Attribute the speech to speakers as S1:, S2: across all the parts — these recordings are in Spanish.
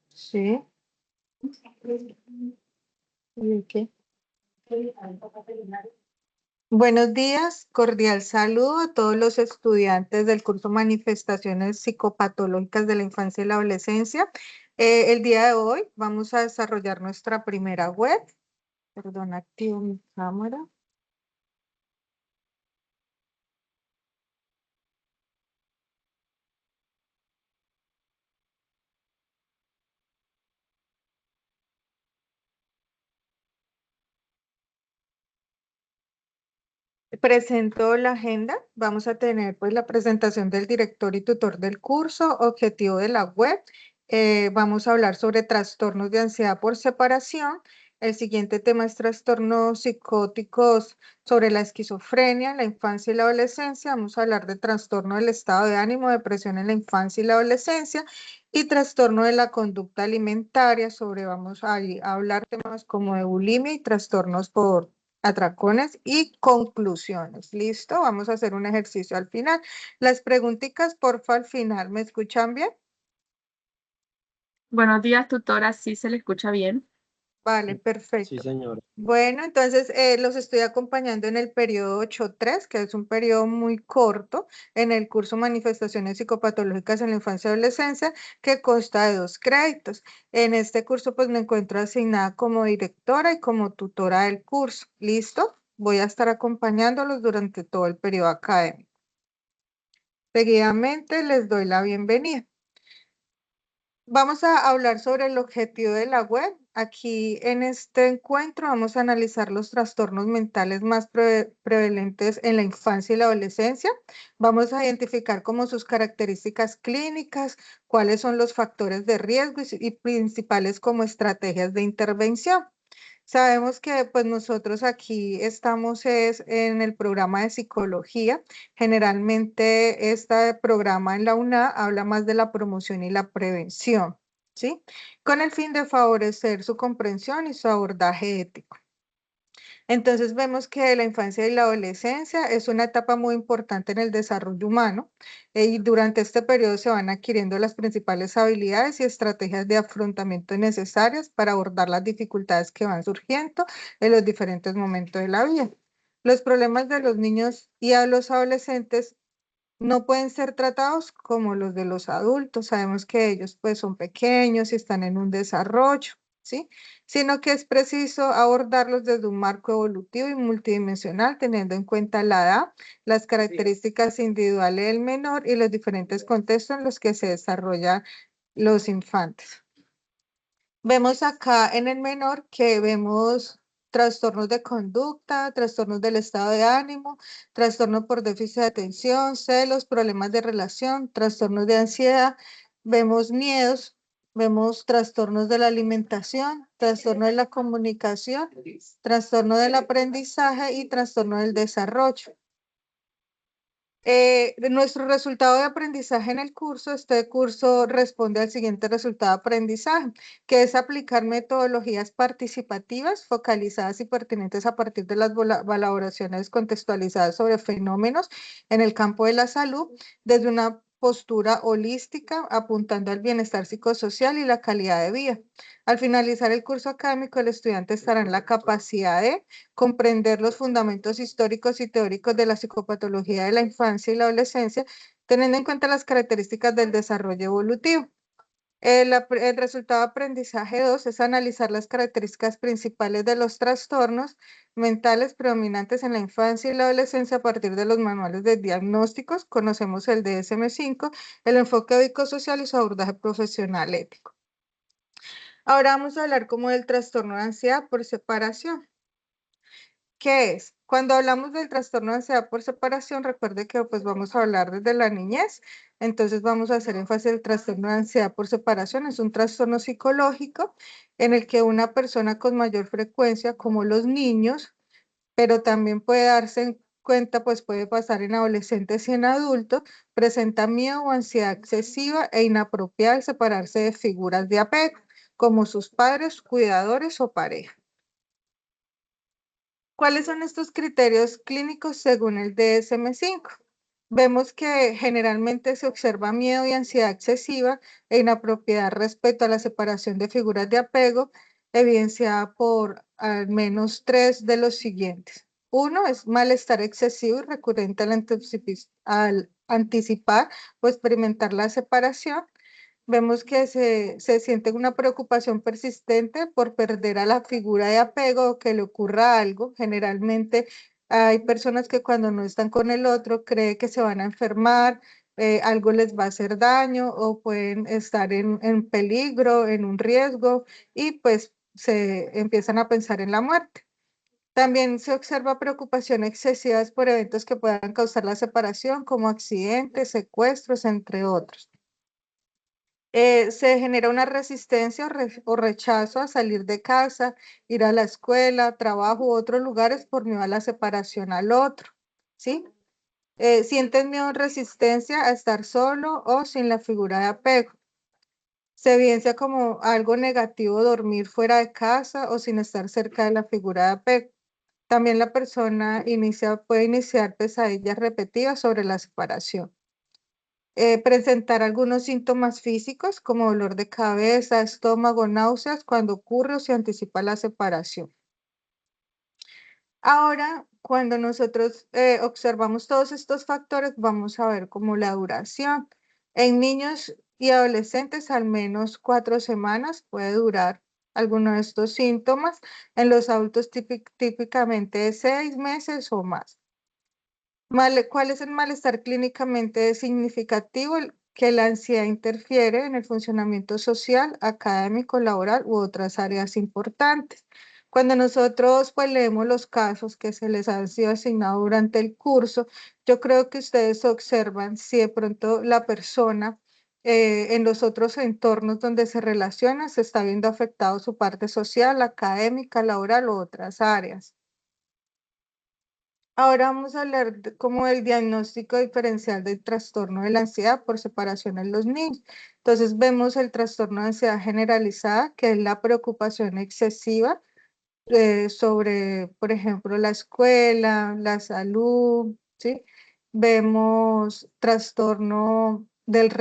S1: Sí. ¿Y qué? Buenos días, cordial saludo a todos los estudiantes del curso Manifestaciones Psicopatológicas de la Infancia y la Adolescencia. El día de hoy vamos a desarrollar nuestra primera web. Perdón, activo mi cámara. Presento la agenda. Vamos a tener pues la presentación del director y tutor del curso, objetivo de la web. Vamos a hablar sobre trastornos de ansiedad por separación. El siguiente tema es trastornos psicóticos sobre la esquizofrenia, la infancia y la adolescencia. Vamos a hablar de trastorno del estado de ánimo, depresión en la infancia y la adolescencia y trastorno de la conducta alimentaria. Vamos a hablar temas como de bulimia y trastornos por atracones y conclusiones. ¿Listo? Vamos a hacer un ejercicio al final. Las preguntitas, porfa, al final. ¿Me escuchan bien?
S2: Buenos días, tutora. ¿Sí se le escucha bien?
S1: Vale,
S3: Sí,
S1: perfecto.
S3: señora.
S1: Bueno, entonces los estoy acompañando en el periodo 8.3, que es un periodo muy corto en el curso Manifestaciones Psicopatológicas en la Infancia y Adolescencia, que consta de 2 créditos. En este curso, pues me encuentro asignada como directora y como tutora del curso. ¿Listo? Voy a estar acompañándolos durante todo el periodo académico. Seguidamente les doy la bienvenida. Vamos a hablar sobre el objetivo de la web. Aquí en este encuentro vamos a analizar los trastornos mentales más prevalentes en la infancia y la adolescencia. Vamos a identificar como sus características clínicas, cuáles son los factores de riesgo y principales como estrategias de intervención. Sabemos que pues nosotros aquí estamos en el programa de psicología. Generalmente este programa en la UNA habla más de la promoción y la prevención, ¿sí? Con el fin de favorecer su comprensión y su abordaje ético. Entonces vemos que la infancia y la adolescencia es una etapa muy importante en el desarrollo humano y durante este periodo se van adquiriendo las principales habilidades y estrategias de afrontamiento necesarias para abordar las dificultades que van surgiendo en los diferentes momentos de la vida. Los problemas de los niños y a los adolescentes no pueden ser tratados como los de los adultos. Sabemos que ellos pues son pequeños y están en un desarrollo, ¿sí? Sino que es preciso abordarlos desde un marco evolutivo y multidimensional, teniendo en cuenta la edad, las características individuales del menor y los diferentes contextos en los que se desarrollan los infantes. Vemos acá en el menor que vemos trastornos de conducta, trastornos del estado de ánimo, trastorno por déficit de atención, celos, problemas de relación, trastornos de ansiedad, vemos miedos, vemos trastornos de la alimentación, trastorno de la comunicación, trastorno del aprendizaje y trastorno del desarrollo. Nuestro resultado de aprendizaje en el curso, este curso responde al siguiente resultado de aprendizaje, que es aplicar metodologías participativas, focalizadas y pertinentes a partir de las valoraciones contextualizadas sobre fenómenos en el campo de la salud, desde una postura holística, apuntando al bienestar psicosocial y la calidad de vida. Al finalizar el curso académico, el estudiante estará en la capacidad de comprender los fundamentos históricos y teóricos de la psicopatología de la infancia y la adolescencia, teniendo en cuenta las características del desarrollo evolutivo. El resultado de aprendizaje 2 es analizar las características principales de los trastornos mentales predominantes en la infancia y la adolescencia a partir de los manuales de diagnósticos. Conocemos el DSM-5, el enfoque ético-social y su abordaje profesional ético. Ahora vamos a hablar como del trastorno de ansiedad por separación. ¿Qué es? Cuando hablamos del trastorno de ansiedad por separación, recuerde que pues vamos a hablar desde la niñez, entonces vamos a hacer énfasis en el trastorno de ansiedad por separación. Es un trastorno psicológico en el que una persona con mayor frecuencia, como los niños, pero también puede darse en cuenta, pues puede pasar en adolescentes y en adultos, presenta miedo o ansiedad excesiva e inapropiada al separarse de figuras de apego, como sus padres, cuidadores o pareja. ¿Cuáles son estos criterios clínicos según el DSM-5? Vemos que generalmente se observa miedo y ansiedad excesiva e inapropiedad respecto a la separación de figuras de apego, evidenciada por al menos tres de los siguientes. Uno es malestar excesivo y recurrente al anticipar o experimentar la separación. Vemos que se siente una preocupación persistente por perder a la figura de apego o que le ocurra algo. Generalmente hay personas que cuando no están con el otro creen que se van a enfermar, algo les va a hacer daño o pueden estar en peligro, en un riesgo y pues se empiezan a pensar en la muerte. También se observa preocupación excesiva por eventos que puedan causar la separación, como accidentes, secuestros, entre otros. Se genera una resistencia o rechazo a salir de casa, ir a la escuela, trabajo u otros lugares por miedo a la separación al otro, ¿sí? Sienten miedo o resistencia a estar solo o sin la figura de apego. Se evidencia como algo negativo dormir fuera de casa o sin estar cerca de la figura de apego. También la persona puede iniciar pesadillas repetidas sobre la separación. Presentar algunos síntomas físicos como dolor de cabeza, estómago, náuseas cuando ocurre o se anticipa la separación. Ahora, cuando nosotros observamos todos estos factores, vamos a ver como la duración. En niños y adolescentes, al menos 4 semanas puede durar alguno de estos síntomas. En los adultos, típicamente de 6 meses o más. ¿Cuál es el malestar clínicamente significativo? Que la ansiedad interfiere en el funcionamiento social, académico, laboral u otras áreas importantes. Cuando nosotros pues leemos los casos que se les han sido asignados durante el curso, yo creo que ustedes observan si de pronto la persona en los otros entornos donde se relaciona se está viendo afectado su parte social, académica, laboral u otras áreas. Ahora vamos a hablar como del diagnóstico diferencial del trastorno de la ansiedad por separación en los niños. Entonces vemos el trastorno de ansiedad generalizada, que es la preocupación excesiva sobre, por ejemplo, la escuela, la salud, ¿sí? Vemos trastorno del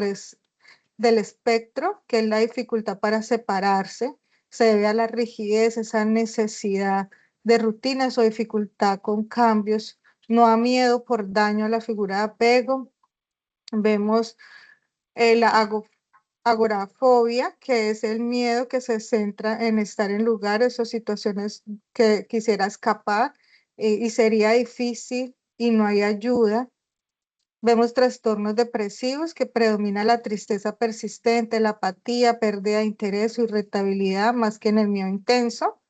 S1: espectro, que es la dificultad para separarse, se debe a la rigidez, esa necesidad de rutinas o dificultad con cambios, no a miedo por daño a la figura de apego. Vemos la agorafobia, que es el miedo que se centra en estar en lugares o situaciones que quisiera escapar y sería difícil y no hay ayuda. Vemos trastornos depresivos que predomina la tristeza persistente, la apatía, pérdida de interés o irritabilidad más que en el miedo intenso.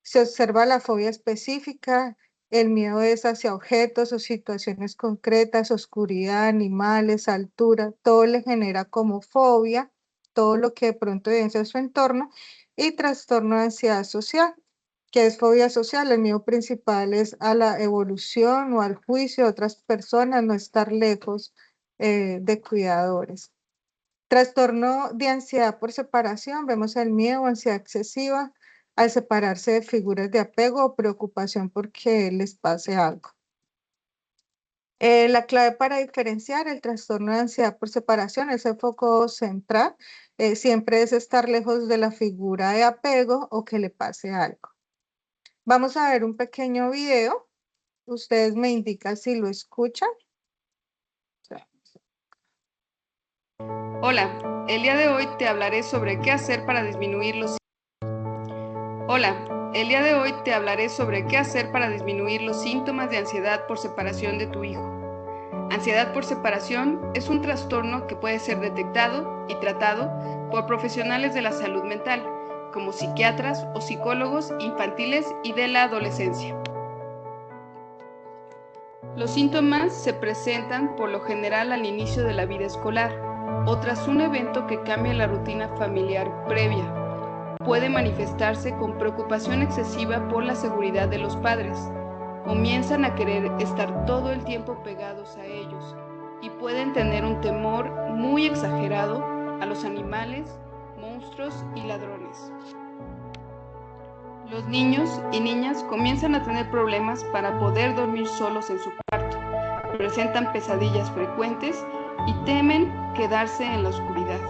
S1: Se observa la fobia específica, el miedo es hacia objetos o situaciones concretas, oscuridad, animales, altura, todo le genera como fobia, todo lo que de pronto evidencia su entorno, y trastorno de ansiedad social, que es fobia social. El miedo principal es a la evolución o al juicio de otras personas, no estar lejos de cuidadores. Trastorno de ansiedad por separación, vemos el miedo o ansiedad excesiva al separarse de figuras de apego o preocupación porque les pase algo. La clave para diferenciar el trastorno de ansiedad por separación, ese foco central, siempre es estar lejos de la figura de apego o que le pase algo. Vamos a ver un pequeño video. Ustedes me indican si lo escuchan.
S3: Hola, el día de hoy te hablaré sobre qué hacer para disminuir los síntomas de ansiedad por separación de tu hijo. Ansiedad por separación es un trastorno que puede ser detectado y tratado por profesionales de la salud mental, como psiquiatras o psicólogos infantiles y de la adolescencia. Los síntomas se presentan por lo general al inicio de la vida escolar o tras un evento que cambia la rutina familiar previa. Puede manifestarse con preocupación excesiva por la seguridad de los padres. Comienzan a querer estar todo el tiempo pegados a ellos y pueden tener un temor muy exagerado a los animales, monstruos y ladrones. Los niños y niñas comienzan a tener problemas para poder dormir solos en su cuarto. presentan pesadillas frecuentes y temen quedarse en la oscuridad.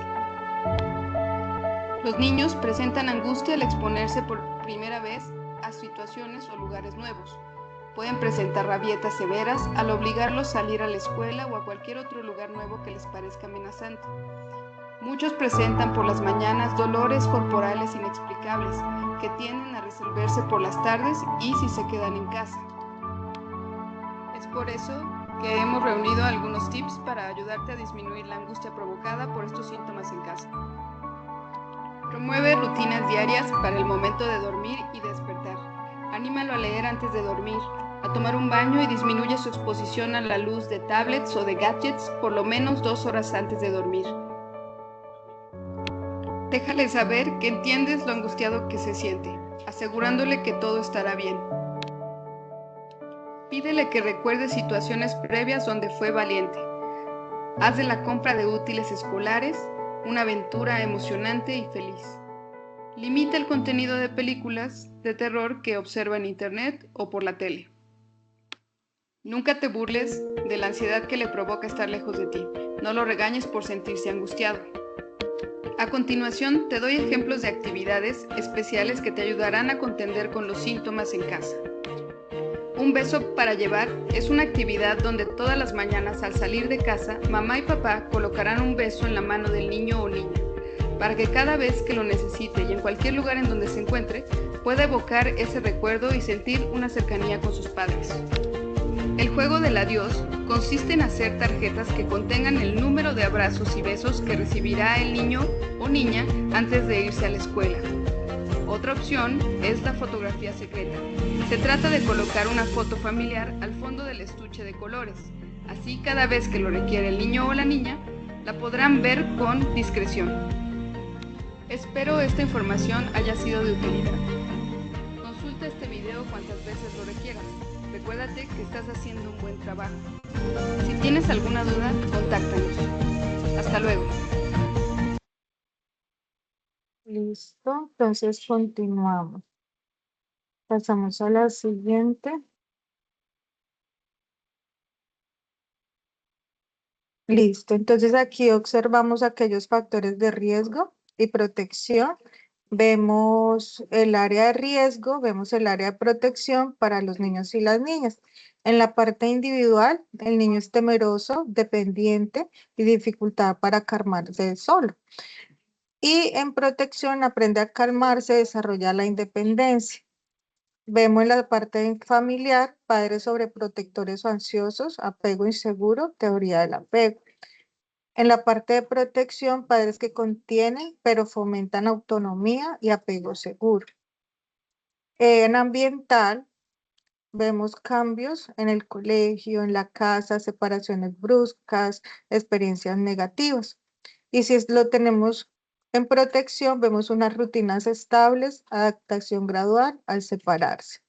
S3: Los niños presentan angustia al exponerse por primera vez a situaciones o lugares nuevos. Pueden presentar rabietas severas al obligarlos a salir a la escuela o a cualquier otro lugar nuevo que les parezca amenazante. Muchos presentan por las mañanas dolores corporales inexplicables que tienden a resolverse por las tardes y si se quedan en casa. Es por eso que hemos reunido algunos tips para ayudarte a disminuir la angustia provocada por estos síntomas en casa. Promueve rutinas diarias para el momento de dormir y despertar. Anímalo a leer antes de dormir, a tomar un baño y disminuye su exposición a la luz de tablets o de gadgets por lo menos 2 horas antes de dormir. Déjale saber que entiendes lo angustiado que se siente, asegurándole que todo estará bien. Pídele que recuerde situaciones previas donde fue valiente. Haz de la compra de útiles escolares una aventura emocionante y feliz. Limita el contenido de películas de terror que observa en internet o por la tele. Nunca te burles de la ansiedad que le provoca estar lejos de ti. No lo regañes por sentirse angustiado. A continuación, te doy ejemplos de actividades especiales que te ayudarán a contender con los síntomas en casa. Un beso para llevar es una actividad donde todas las mañanas al salir de casa, mamá y papá colocarán un beso en la mano del niño o niña, para que cada vez que lo necesite y en cualquier lugar en donde se encuentre, pueda evocar ese recuerdo y sentir una cercanía con sus padres. El juego del adiós consiste en hacer tarjetas que contengan el número de abrazos y besos que recibirá el niño o niña antes de irse a la escuela. Otra opción es la fotografía secreta. Se trata de colocar una foto familiar al fondo del estuche de colores. Así, cada vez que lo requiere el niño o la niña, la podrán ver con discreción. Espero esta información haya sido de utilidad. Consulta este video cuantas veces lo requieras. Recuérdate que estás haciendo un buen trabajo. Si tienes alguna duda, contáctanos. Hasta luego.
S1: Listo, entonces continuamos. Pasamos a la siguiente. Listo, entonces aquí observamos aquellos factores de riesgo y protección. Vemos el área de riesgo, vemos el área de protección para los niños y las niñas. En la parte individual, el niño es temeroso, dependiente y dificultad para calmarse solo. Y en protección aprende a calmarse, desarrolla la independencia. Vemos en la parte familiar, padres sobreprotectores o ansiosos, apego inseguro, teoría del apego. En la parte de protección, padres que contienen, pero fomentan autonomía y apego seguro. En ambiental, vemos cambios en el colegio, en la casa, separaciones bruscas, experiencias negativas. Y si lo tenemos en protección, vemos unas rutinas estables, adaptación gradual al separarse.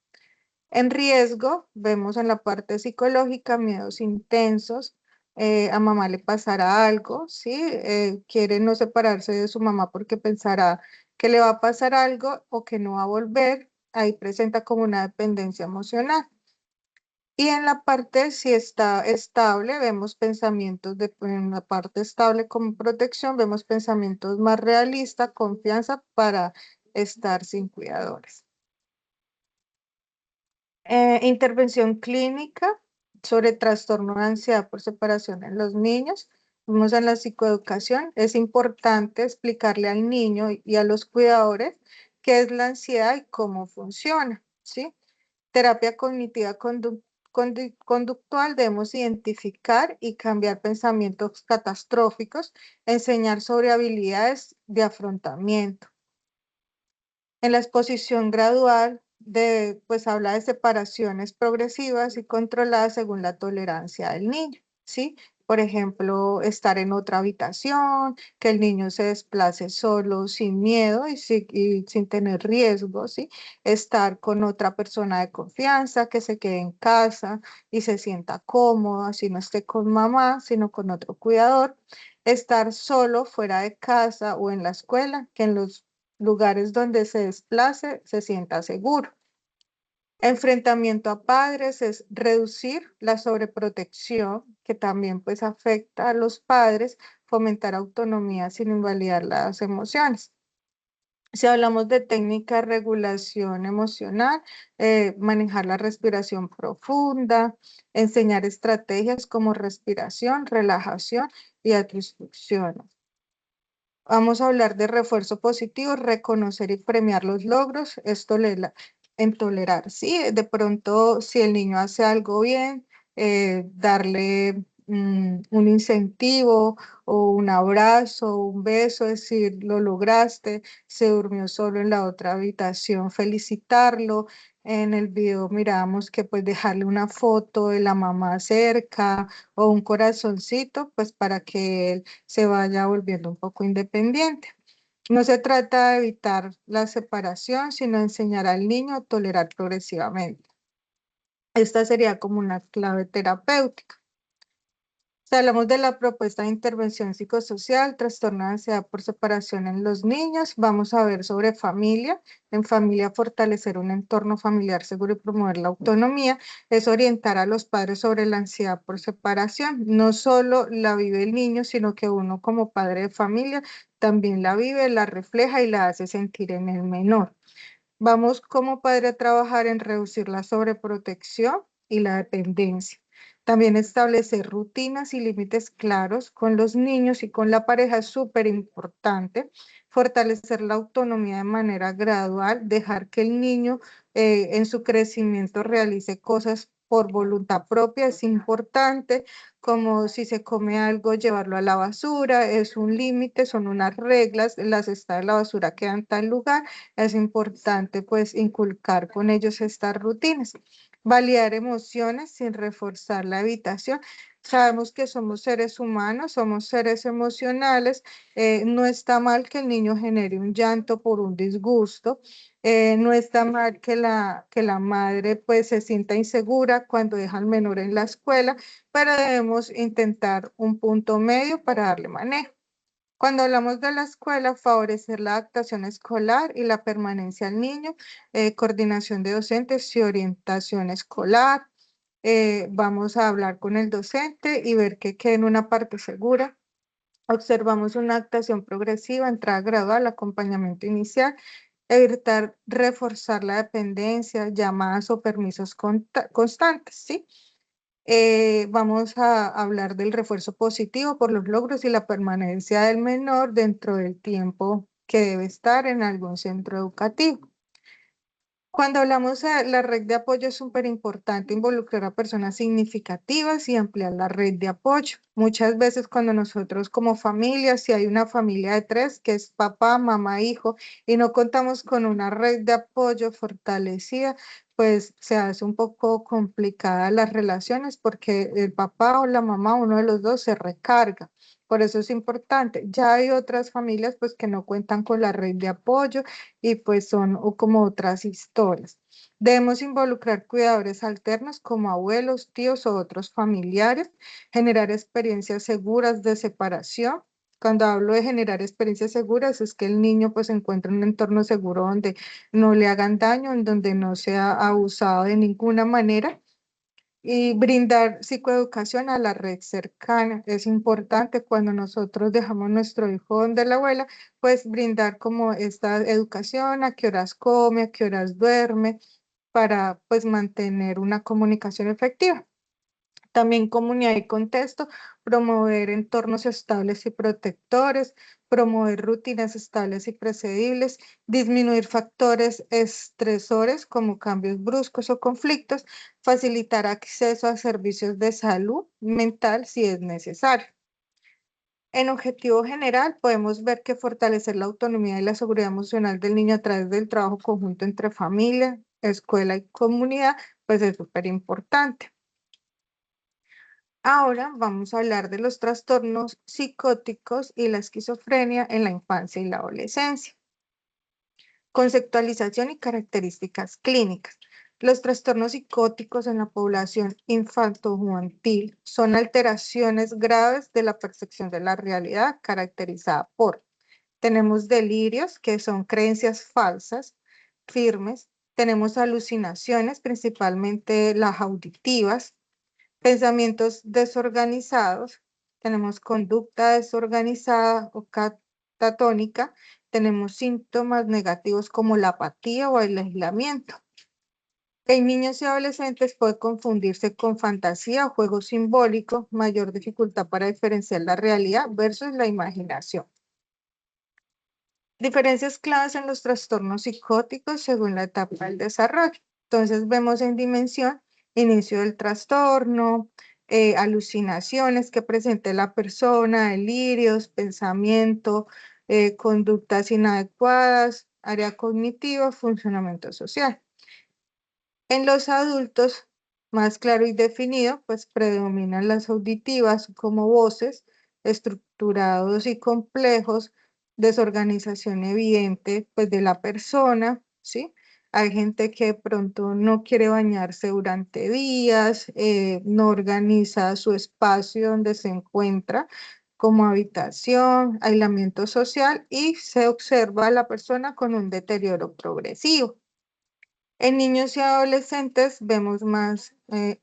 S1: En riesgo, vemos en la parte psicológica miedos intensos, a mamá le pasará algo, ¿sí? Quiere no separarse de su mamá porque pensará que le va a pasar algo o que no va a volver, ahí presenta como una dependencia emocional. Y en la parte si está estable, vemos pensamientos en la parte estable como protección, vemos pensamientos más realistas, confianza para estar sin cuidadores. Intervención clínica sobre trastorno de ansiedad por separación en los niños. Vemos en la psicoeducación, es importante explicarle al niño y a los cuidadores qué es la ansiedad y cómo funciona, ¿sí? Terapia cognitiva conductual, debemos identificar y cambiar pensamientos catastróficos, enseñar sobre habilidades de afrontamiento. En la exposición gradual, pues habla de separaciones progresivas y controladas según la tolerancia del niño, ¿sí? Por ejemplo, estar en otra habitación, que el niño se desplace solo sin miedo y sin tener riesgo, ¿sí? Estar con otra persona de confianza, que se quede en casa y se sienta cómodo, así no esté con mamá, sino con otro cuidador. Estar solo fuera de casa o en la escuela, que en los lugares donde se desplace se sienta seguro. Enfrentamiento a padres es reducir la sobreprotección, que también pues afecta a los padres, fomentar autonomía sin invalidar las emociones. Si hablamos de técnica de regulación emocional, manejar la respiración profunda, enseñar estrategias como respiración, relajación y autoinstrucción. Vamos a hablar de refuerzo positivo, reconocer y premiar los logros, en tolerar, ¿sí? De pronto, si el niño hace algo bien, darle un incentivo o un abrazo, un beso, decir, lo lograste, se durmió solo en la otra habitación, felicitarlo. En el video miramos que pues dejarle una foto de la mamá cerca o un corazoncito, pues para que él se vaya volviendo un poco independiente. No se trata de evitar la separación, sino enseñar al niño a tolerar progresivamente. Esta sería como una clave terapéutica. Si hablamos de la propuesta de intervención psicosocial, trastorno de ansiedad por separación en los niños, vamos a ver sobre familia. En familia, fortalecer un entorno familiar seguro y promover la autonomía es orientar a los padres sobre la ansiedad por separación. No solo la vive el niño, sino que uno como padre de familia también la vive, la refleja y la hace sentir en el menor. Vamos como padre a trabajar en reducir la sobreprotección y la dependencia. También establecer rutinas y límites claros con los niños y con la pareja es súper importante. Fortalecer la autonomía de manera gradual, dejar que el niño en su crecimiento realice cosas por voluntad propia es importante, como si se come algo, llevarlo a la basura, es un límite, son unas reglas, las está en la basura quedan en tal lugar, es importante pues inculcar con ellos estas rutinas. Validar emociones sin reforzar la evitación. Sabemos que somos seres humanos, somos seres emocionales. No está mal que el niño genere un llanto por un disgusto. No está mal que la madre pues se sienta insegura cuando deja al menor en la escuela, pero debemos intentar un punto medio para darle manejo. Cuando hablamos de la escuela, favorecer la adaptación escolar y la permanencia al niño, coordinación de docentes y orientación escolar. Vamos a hablar con el docente y ver que quede en una parte segura. Observamos una adaptación progresiva, entrada gradual, acompañamiento inicial, evitar reforzar la dependencia, llamadas o permisos constantes, ¿sí? Vamos a hablar del refuerzo positivo por los logros y la permanencia del menor dentro del tiempo que debe estar en algún centro educativo. Cuando hablamos de la red de apoyo es súper importante involucrar a personas significativas y ampliar la red de apoyo. Muchas veces cuando nosotros como familia, si hay una familia de 3, que es papá, mamá, hijo, y no contamos con una red de apoyo fortalecida, pues se hace un poco complicada las relaciones porque el papá o la mamá, uno de los dos, se recarga. Por eso es importante. Ya hay otras familias pues que no cuentan con la red de apoyo y pues son como otras historias. Debemos involucrar cuidadores alternos como abuelos, tíos o otros familiares, generar experiencias seguras de separación. Cuando hablo de generar experiencias seguras es que el niño pues encuentre un entorno seguro donde no le hagan daño, en donde no sea abusado de ninguna manera y brindar psicoeducación a la red cercana. Es importante cuando nosotros dejamos nuestro hijo donde la abuela, pues brindar como esta educación, a qué horas come, a qué horas duerme, para pues mantener una comunicación efectiva. También comunidad y contexto, promover entornos estables y protectores, promover rutinas estables y predecibles, disminuir factores estresores como cambios bruscos o conflictos, facilitar acceso a servicios de salud mental si es necesario. En objetivo general, podemos ver que fortalecer la autonomía y la seguridad emocional del niño a través del trabajo conjunto entre familia, escuela y comunidad, pues es súper importante. Ahora vamos a hablar de los trastornos psicóticos y la esquizofrenia en la infancia y la adolescencia. Conceptualización y características clínicas. Los trastornos psicóticos en la población infanto-juvenil son alteraciones graves de la percepción de la realidad caracterizada por, tenemos delirios que son creencias falsas, firmes, Tenemos alucinaciones, principalmente las auditivas, pensamientos desorganizados, tenemos conducta desorganizada o catatónica, tenemos síntomas negativos como la apatía o el aislamiento. En niños y adolescentes puede confundirse con fantasía o juego simbólico, mayor dificultad para diferenciar la realidad versus la imaginación. Diferencias claves en los trastornos psicóticos según la etapa del desarrollo. Entonces vemos en dimensión, inicio del trastorno, alucinaciones que presente la persona, delirios, pensamiento, conductas inadecuadas, área cognitiva, funcionamiento social. En los adultos, más claro y definido, pues predominan las auditivas como voces, estructurados y complejos, desorganización evidente pues de la persona, ¿sí? Hay gente que de pronto no quiere bañarse durante días, no organiza su espacio donde se encuentra como habitación, aislamiento social y se observa a la persona con un deterioro progresivo. En niños y adolescentes vemos más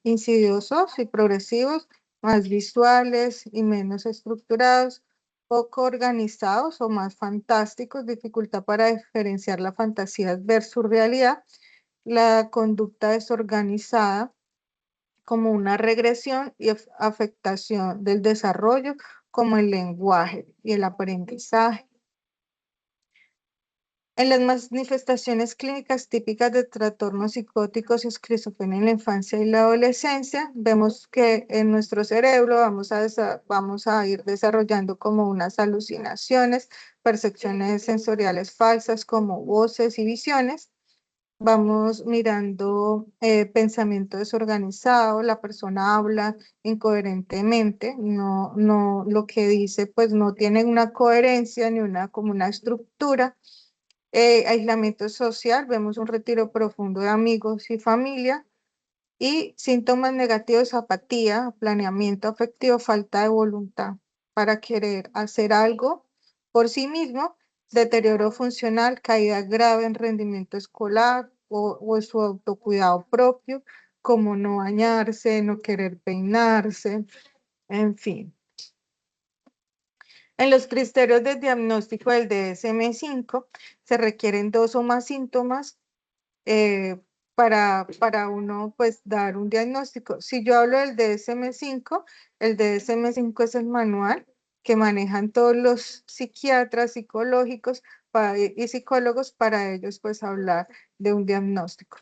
S1: insidiosos y progresivos, más visuales y menos estructurados, poco organizados o más fantásticos, dificultad para diferenciar la fantasía versus realidad, la conducta desorganizada como una regresión y afectación del desarrollo como el lenguaje y el aprendizaje. En las manifestaciones clínicas típicas de trastornos psicóticos y esquizofrenia en la infancia y la adolescencia, vemos que en nuestro cerebro vamos a ir desarrollando como unas alucinaciones, percepciones sensoriales falsas como voces y visiones. Vamos mirando pensamiento desorganizado, la persona habla incoherentemente, no lo que dice pues no tiene una coherencia ni como una estructura. Aislamiento social, vemos un retiro profundo de amigos y familia y síntomas negativos, apatía, planeamiento afectivo, falta de voluntad para querer hacer algo por sí mismo, deterioro funcional, caída grave en rendimiento escolar o en su autocuidado propio, como no bañarse, no querer peinarse, en fin. En los criterios de diagnóstico del DSM-5 se requieren 2 o más síntomas para uno pues dar un diagnóstico. Si yo hablo del DSM-5, el DSM-5 es el manual que manejan todos los psiquiatras psicológicos y psicólogos para ellos pues hablar de un diagnóstico.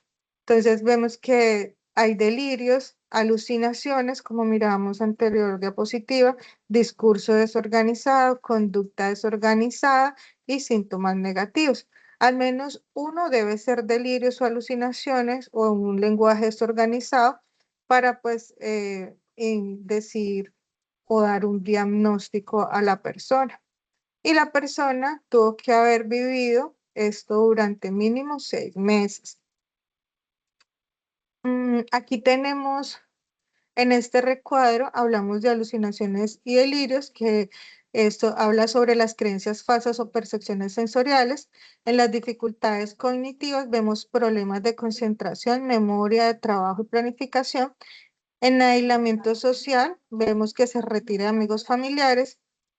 S1: Entonces vemos que hay delirios, alucinaciones, como mirábamos anterior diapositiva, discurso desorganizado, conducta desorganizada y síntomas negativos. Al menos uno debe ser delirios o alucinaciones o un lenguaje desorganizado para pues decir o dar un diagnóstico a la persona. Y la persona tuvo que haber vivido esto durante mínimo 6 meses. Aquí tenemos, en este recuadro, hablamos de alucinaciones y delirios, que esto habla sobre las creencias falsas o percepciones sensoriales. En las dificultades cognitivas vemos problemas de concentración, memoria, de trabajo y planificación. En aislamiento social vemos que se retira de amigos familiares.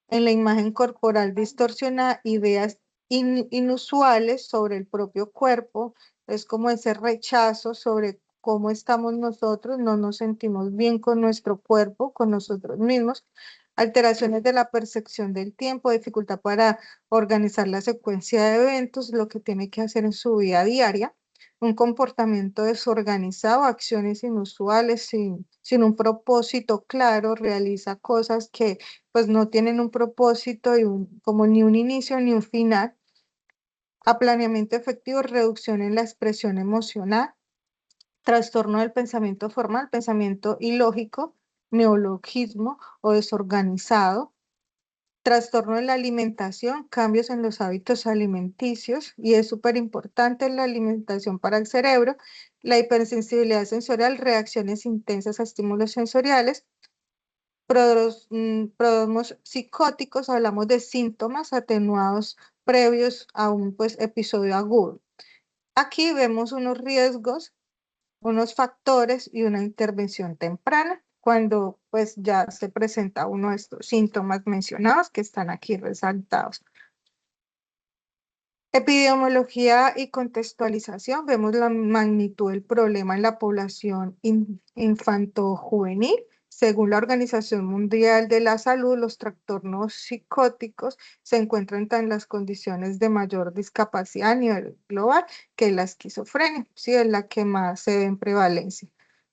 S1: En la imagen corporal distorsiona ideas inusuales sobre el propio cuerpo. Es como ese rechazo sobre cómo estamos nosotros, no nos sentimos bien con nuestro cuerpo, con nosotros mismos. Alteraciones de la percepción del tiempo, dificultad para organizar la secuencia de eventos, lo que tiene que hacer en su vida diaria. Un comportamiento desorganizado, acciones inusuales sin un propósito claro, realiza cosas que pues no tienen un propósito y como ni un inicio ni un final. Aplaneamiento efectivo, reducción en la expresión emocional, trastorno del pensamiento formal, pensamiento ilógico, neologismo o desorganizado. Trastorno de la alimentación, cambios en los hábitos alimenticios, y es súper importante la alimentación para el cerebro, la hipersensibilidad sensorial, reacciones intensas a estímulos sensoriales, prodromos psicóticos, hablamos de síntomas atenuados previos a un pues, episodio agudo. Aquí vemos unos riesgos, unos factores y una intervención temprana cuando pues ya se presenta uno de estos síntomas mencionados que están aquí resaltados. Epidemiología y contextualización. Vemos la magnitud del problema en la población infanto-juvenil. Según la Organización Mundial de la Salud, los trastornos psicóticos se encuentran en las condiciones de mayor discapacidad a nivel global que la esquizofrenia, ¿sí? Es la que más se ve en prevalencia,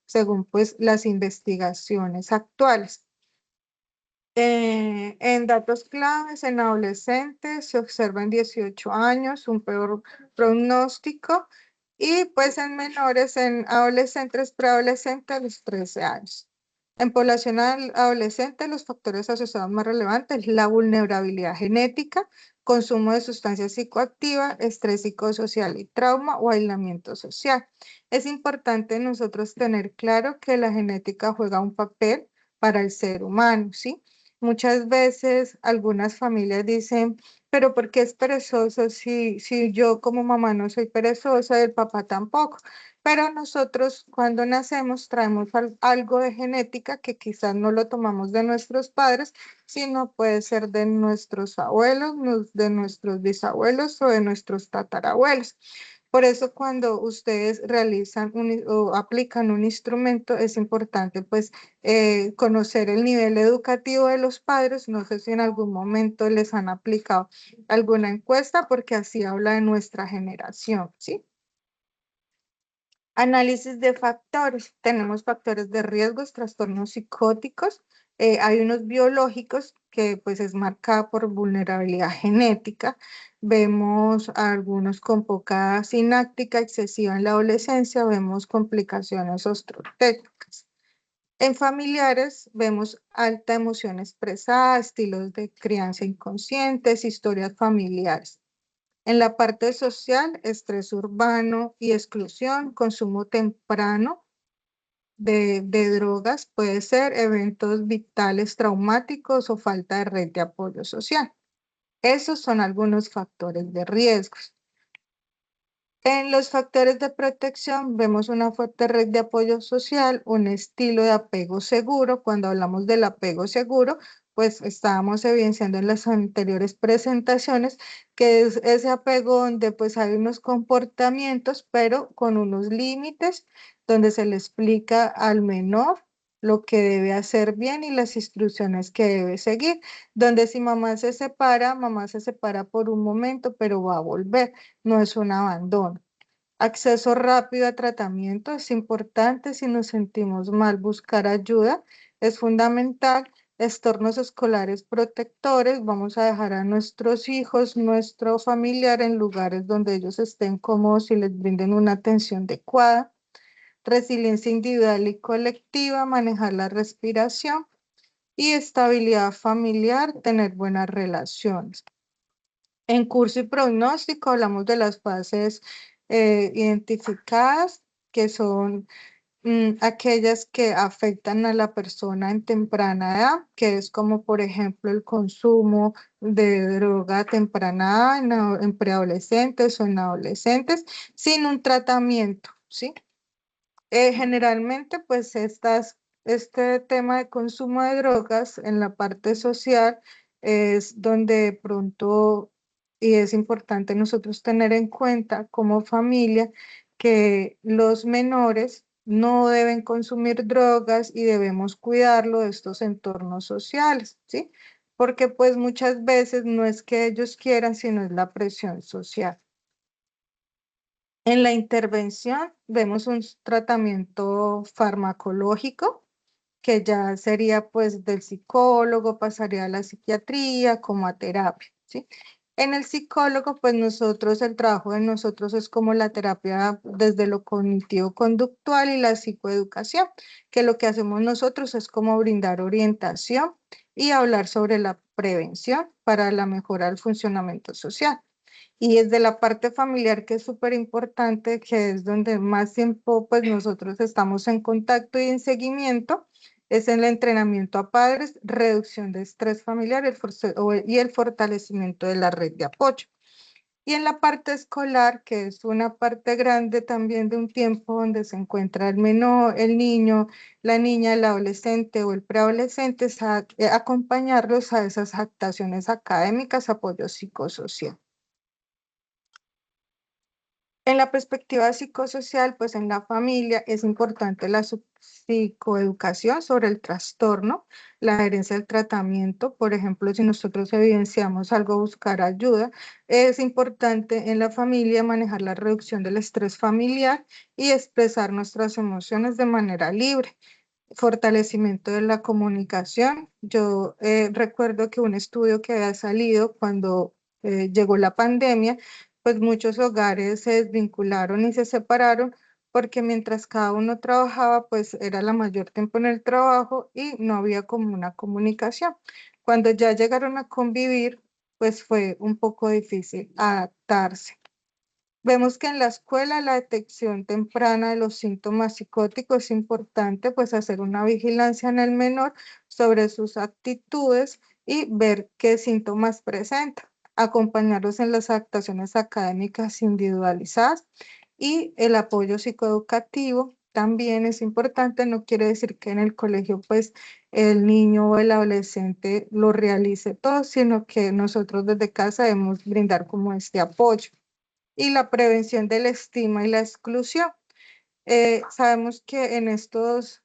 S1: según pues las investigaciones actuales. En datos claves, en adolescentes se observa en 18 años un peor pronóstico y pues en menores, en adolescentes, preadolescentes a los 13 años. En población adolescente, los factores asociados más relevantes, la vulnerabilidad genética, consumo de sustancias psicoactivas, estrés psicosocial y trauma o aislamiento social. Es importante nosotros tener claro que la genética juega un papel para el ser humano, ¿sí? Muchas veces algunas familias dicen, pero ¿por qué es perezoso si yo como mamá no soy perezosa, el papá tampoco? Pero nosotros cuando nacemos traemos algo de genética que quizás no lo tomamos de nuestros padres, sino puede ser de nuestros abuelos, de nuestros bisabuelos o de nuestros tatarabuelos. Por eso cuando ustedes realizan o aplican un instrumento es importante pues conocer el nivel educativo de los padres. No sé si en algún momento les han aplicado alguna encuesta porque así habla de nuestra generación, ¿sí? Análisis de factores. Tenemos factores de riesgos, trastornos psicóticos. Hay unos biológicos que pues es marcada por vulnerabilidad genética. Vemos algunos con poca sináptica excesiva en la adolescencia. Vemos complicaciones osteotécnicas. En familiares vemos alta emoción expresada, estilos de crianza inconscientes, historias familiares. En la parte social, estrés urbano y exclusión, consumo temprano de drogas, puede ser eventos vitales traumáticos o falta de red de apoyo social. Esos son algunos factores de riesgos. En los factores de protección vemos una fuerte red de apoyo social, un estilo de apego seguro. Cuando hablamos del apego seguro, pues estábamos evidenciando en las anteriores presentaciones que es ese apego donde pues hay unos comportamientos, pero con unos límites, donde se le explica al menor lo que debe hacer bien y las instrucciones que debe seguir, donde si mamá se separa por un momento, pero va a volver, no es un abandono. Acceso rápido a tratamiento es importante si nos sentimos mal, buscar ayuda es fundamental. Estornos escolares protectores, vamos a dejar a nuestros hijos, nuestro familiar en lugares donde ellos estén cómodos y les brinden una atención adecuada. Resiliencia individual y colectiva, manejar la respiración y estabilidad familiar, tener buenas relaciones. En curso y pronóstico hablamos de las fases identificadas, que son aquellas que afectan a la persona en temprana edad, que es como por ejemplo el consumo de droga a temprana edad en preadolescentes o en adolescentes sin un tratamiento, ¿sí? Generalmente, pues este tema de consumo de drogas en la parte social es donde de pronto, y es importante nosotros tener en cuenta como familia, que los menores no deben consumir drogas y debemos cuidarlo de estos entornos sociales, ¿sí? Porque pues muchas veces no es que ellos quieran, sino es la presión social. En la intervención vemos un tratamiento farmacológico que ya sería pues del psicólogo, pasaría a la psiquiatría como a terapia, ¿sí? En el psicólogo, pues nosotros, el trabajo de nosotros es como la terapia desde lo cognitivo-conductual y la psicoeducación, que lo que hacemos nosotros es como brindar orientación y hablar sobre la prevención para la mejora del funcionamiento social. Y desde la parte familiar, que es súper importante, que es donde más tiempo pues nosotros estamos en contacto y en seguimiento, es el entrenamiento a padres, reducción de estrés familiar y el fortalecimiento de la red de apoyo. Y en la parte escolar, que es una parte grande también de un tiempo donde se encuentra el menor, el niño, la niña, el adolescente o el preadolescente, es acompañarlos a esas actuaciones académicas, apoyo psicosocial. En la perspectiva psicosocial, pues en la familia es importante la psicoeducación sobre el trastorno, la gerencia del tratamiento. Por ejemplo, si nosotros evidenciamos algo, buscar ayuda. Es importante en la familia manejar la reducción del estrés familiar y expresar nuestras emociones de manera libre. Fortalecimiento de la comunicación. Yo recuerdo que un estudio que había salido cuando llegó la pandemia, pues muchos hogares se desvincularon y se separaron porque mientras cada uno trabajaba, pues era la mayor tiempo en el trabajo y no había como una comunicación. Cuando ya llegaron a convivir, pues fue un poco difícil adaptarse. Vemos que en la escuela la detección temprana de los síntomas psicóticos es importante, pues hacer una vigilancia en el menor sobre sus actitudes y ver qué síntomas presenta, acompañarlos en las adaptaciones académicas individualizadas y el apoyo psicoeducativo también es importante. No quiere decir que en el colegio pues el niño o el adolescente lo realice todo, sino que nosotros desde casa debemos brindar como este apoyo y la prevención de la estigma y la exclusión. Sabemos que en estos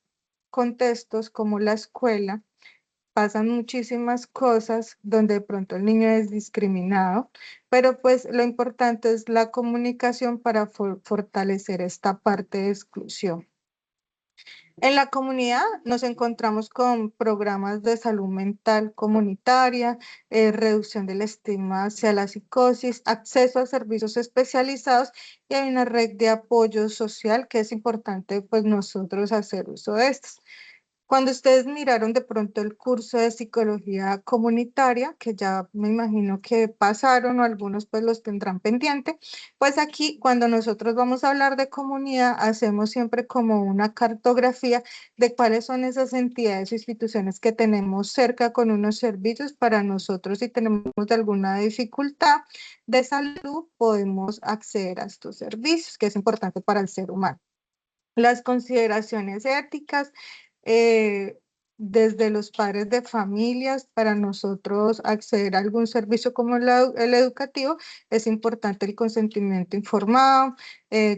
S1: contextos como la escuela pasan muchísimas cosas donde de pronto el niño es discriminado, pero pues lo importante es la comunicación para fortalecer esta parte de exclusión. En la comunidad nos encontramos con programas de salud mental comunitaria, reducción del estigma hacia la psicosis, acceso a servicios especializados y hay una red de apoyo social que es importante pues nosotros hacer uso de estas. Cuando ustedes miraron de pronto el curso de psicología comunitaria, que ya me imagino que pasaron o algunos pues los tendrán pendiente, pues aquí cuando nosotros vamos a hablar de comunidad, hacemos siempre como una cartografía de cuáles son esas entidades o instituciones que tenemos cerca con unos servicios para nosotros. Si tenemos alguna dificultad de salud, podemos acceder a estos servicios, que es importante para el ser humano. Las consideraciones éticas, eh, desde los padres de familias, para nosotros acceder a algún servicio como el educativo, es importante el consentimiento informado,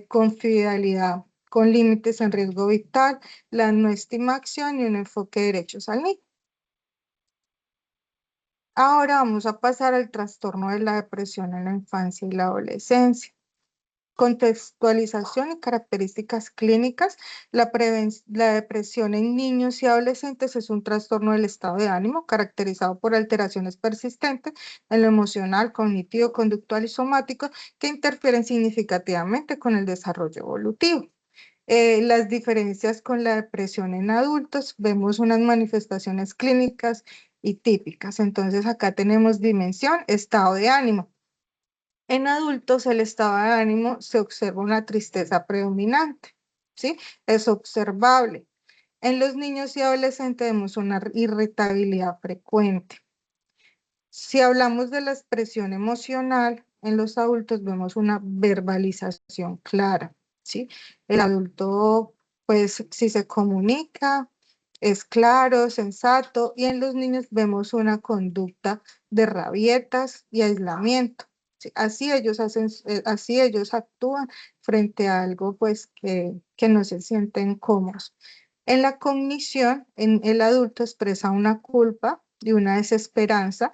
S1: confidencialidad con límites en riesgo vital, la no estimación y un enfoque de derechos al niño. Ahora vamos a pasar al trastorno de la depresión en la infancia y la adolescencia. Contextualización y características clínicas. La depresión en niños y adolescentes es un trastorno del estado de ánimo caracterizado por alteraciones persistentes en lo emocional, cognitivo, conductual y somático que interfieren significativamente con el desarrollo evolutivo. Las diferencias con la depresión en adultos, vemos unas manifestaciones clínicas y típicas. Entonces acá tenemos dimensión, estado de ánimo. En adultos, el estado de ánimo se observa una tristeza predominante, ¿sí? Es observable. En los niños y adolescentes vemos una irritabilidad frecuente. Si hablamos de la expresión emocional, en los adultos vemos una verbalización clara, ¿sí? El adulto, pues, si se comunica, es claro, sensato, y en los niños vemos una conducta de rabietas y aislamiento. ¿Sí? Así ellos actúan frente a algo, pues, que no se sienten cómodos. En la cognición, el adulto expresa una culpa y una desesperanza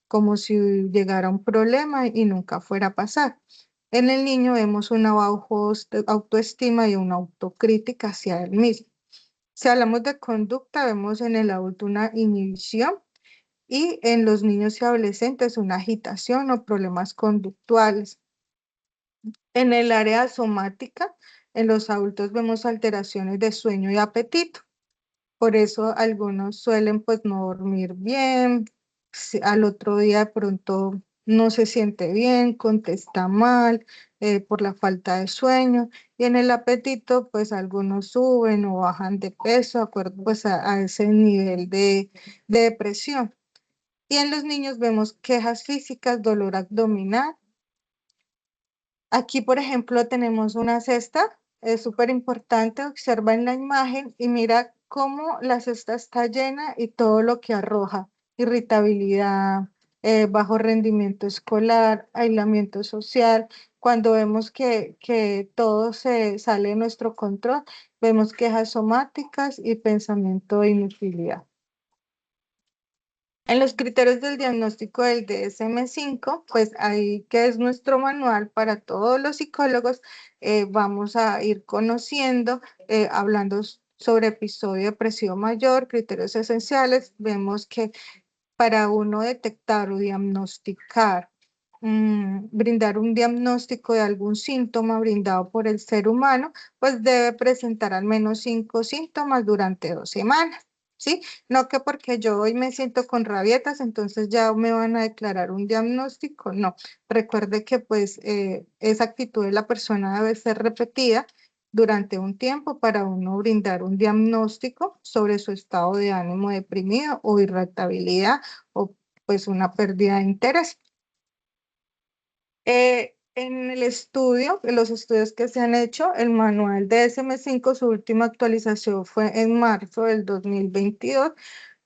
S1: como si llegara un problema y nunca fuera a pasar. En el niño vemos una baja autoestima y una autocrítica hacia él mismo. Si hablamos de conducta, vemos en el adulto una inhibición y en los niños y adolescentes una agitación o problemas conductuales. En el área somática, en los adultos vemos alteraciones de sueño y apetito. Por eso algunos suelen pues no dormir bien, al otro día de pronto no se siente bien, contesta mal por la falta de sueño y en el apetito pues algunos suben o bajan de peso de acuerdo pues a ese nivel de depresión. Y en los niños vemos quejas físicas, dolor abdominal Aquí, por ejemplo, tenemos una cesta, es súper importante, observa en la imagen y mira cómo la cesta está llena y todo lo que arroja, irritabilidad, bajo rendimiento escolar, aislamiento social. Cuando vemos que todo se sale de nuestro control, vemos quejas somáticas y pensamiento de inutilidad. En los criterios del diagnóstico del DSM-5, pues ahí que es nuestro manual para todos los psicólogos, vamos a ir conociendo, hablando sobre episodio depresivo mayor, criterios esenciales. Vemos que para uno detectar o diagnosticar, brindar un diagnóstico de algún síntoma brindado por el ser humano, pues debe presentar al menos 5 síntomas durante 2 semanas. ¿Sí? No que porque yo hoy me siento con rabietas, entonces ya me van a declarar un diagnóstico. No, recuerde que pues esa actitud de la persona debe ser repetida durante un tiempo para uno brindar un diagnóstico sobre su estado de ánimo deprimido o irritabilidad o pues una pérdida de interés. En el estudio, en los estudios que se han hecho, el manual DSM-5, su última actualización fue en marzo del 2022,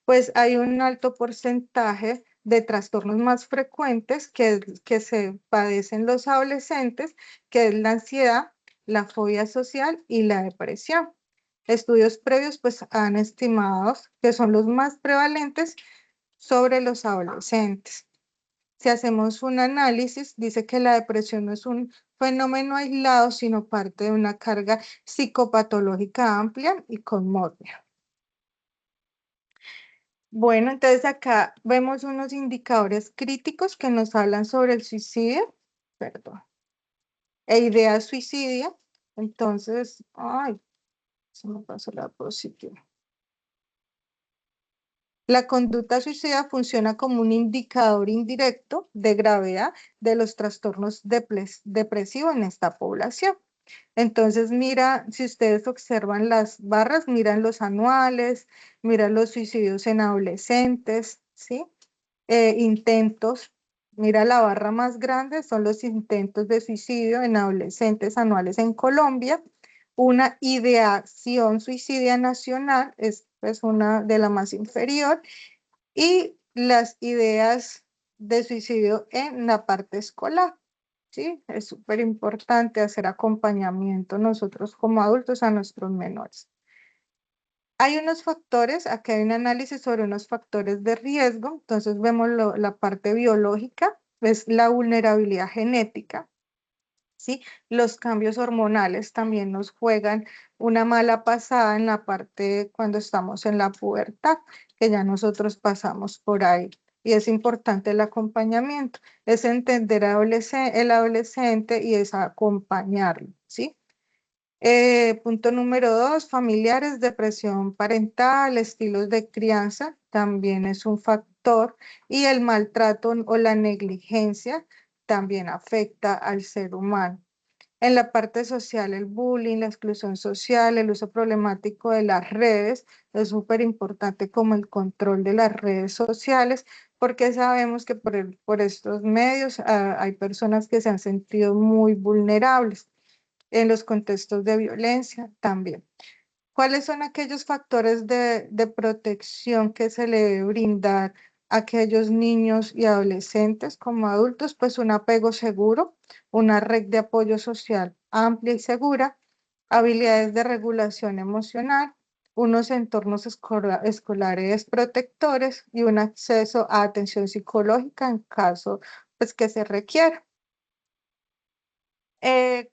S1: pues hay un alto porcentaje de trastornos más frecuentes que se padecen los adolescentes, que es la ansiedad, la fobia social y la depresión. Estudios previos pues han estimado que son los más prevalentes sobre los adolescentes. Si hacemos un análisis, dice que la depresión no es un fenómeno aislado, sino parte de una carga psicopatológica amplia y comórbida. Bueno, entonces acá vemos unos indicadores críticos que nos hablan sobre el suicidio, perdón, e idea suicidia. Entonces, ay, se me pasó la positiva. La conducta suicida funciona como un indicador indirecto de gravedad de los trastornos depresivos en esta población. Entonces, mira, si ustedes observan las barras, miran los anuales, miran los suicidios en adolescentes, ¿sí? Intentos, mira la barra más grande, son los intentos de suicidio en adolescentes anuales en Colombia. Una ideación suicidia nacional es pues, una de la más inferior y las ideas de suicidio en la parte escolar. ¿Sí? Es súper importante hacer acompañamiento nosotros como adultos a nuestros menores. Hay unos factores, aquí hay un análisis sobre unos factores de riesgo, entonces vemos la parte biológica, es la vulnerabilidad genética, ¿sí? Los cambios hormonales también nos juegan una mala pasada en la parte cuando estamos en la pubertad, que ya nosotros pasamos por ahí. Y es importante el acompañamiento, es entender el adolescente y es acompañarlo, ¿sí? Punto número 2, familiares, depresión parental, estilos de crianza, también es un factor, y el maltrato o la negligencia también afecta al ser humano. En la parte social, el bullying, la exclusión social, el uso problemático de las redes, es súper importante como el control de las redes sociales, porque sabemos que por estos medios hay personas que se han sentido muy vulnerables en los contextos de violencia también. ¿Cuáles son aquellos factores de protección que se le debe brindar a aquellos niños y adolescentes como adultos? Pues un apego seguro, una red de apoyo social amplia y segura, habilidades de regulación emocional, unos entornos escolares protectores y un acceso a atención psicológica en caso pues, que se requiera.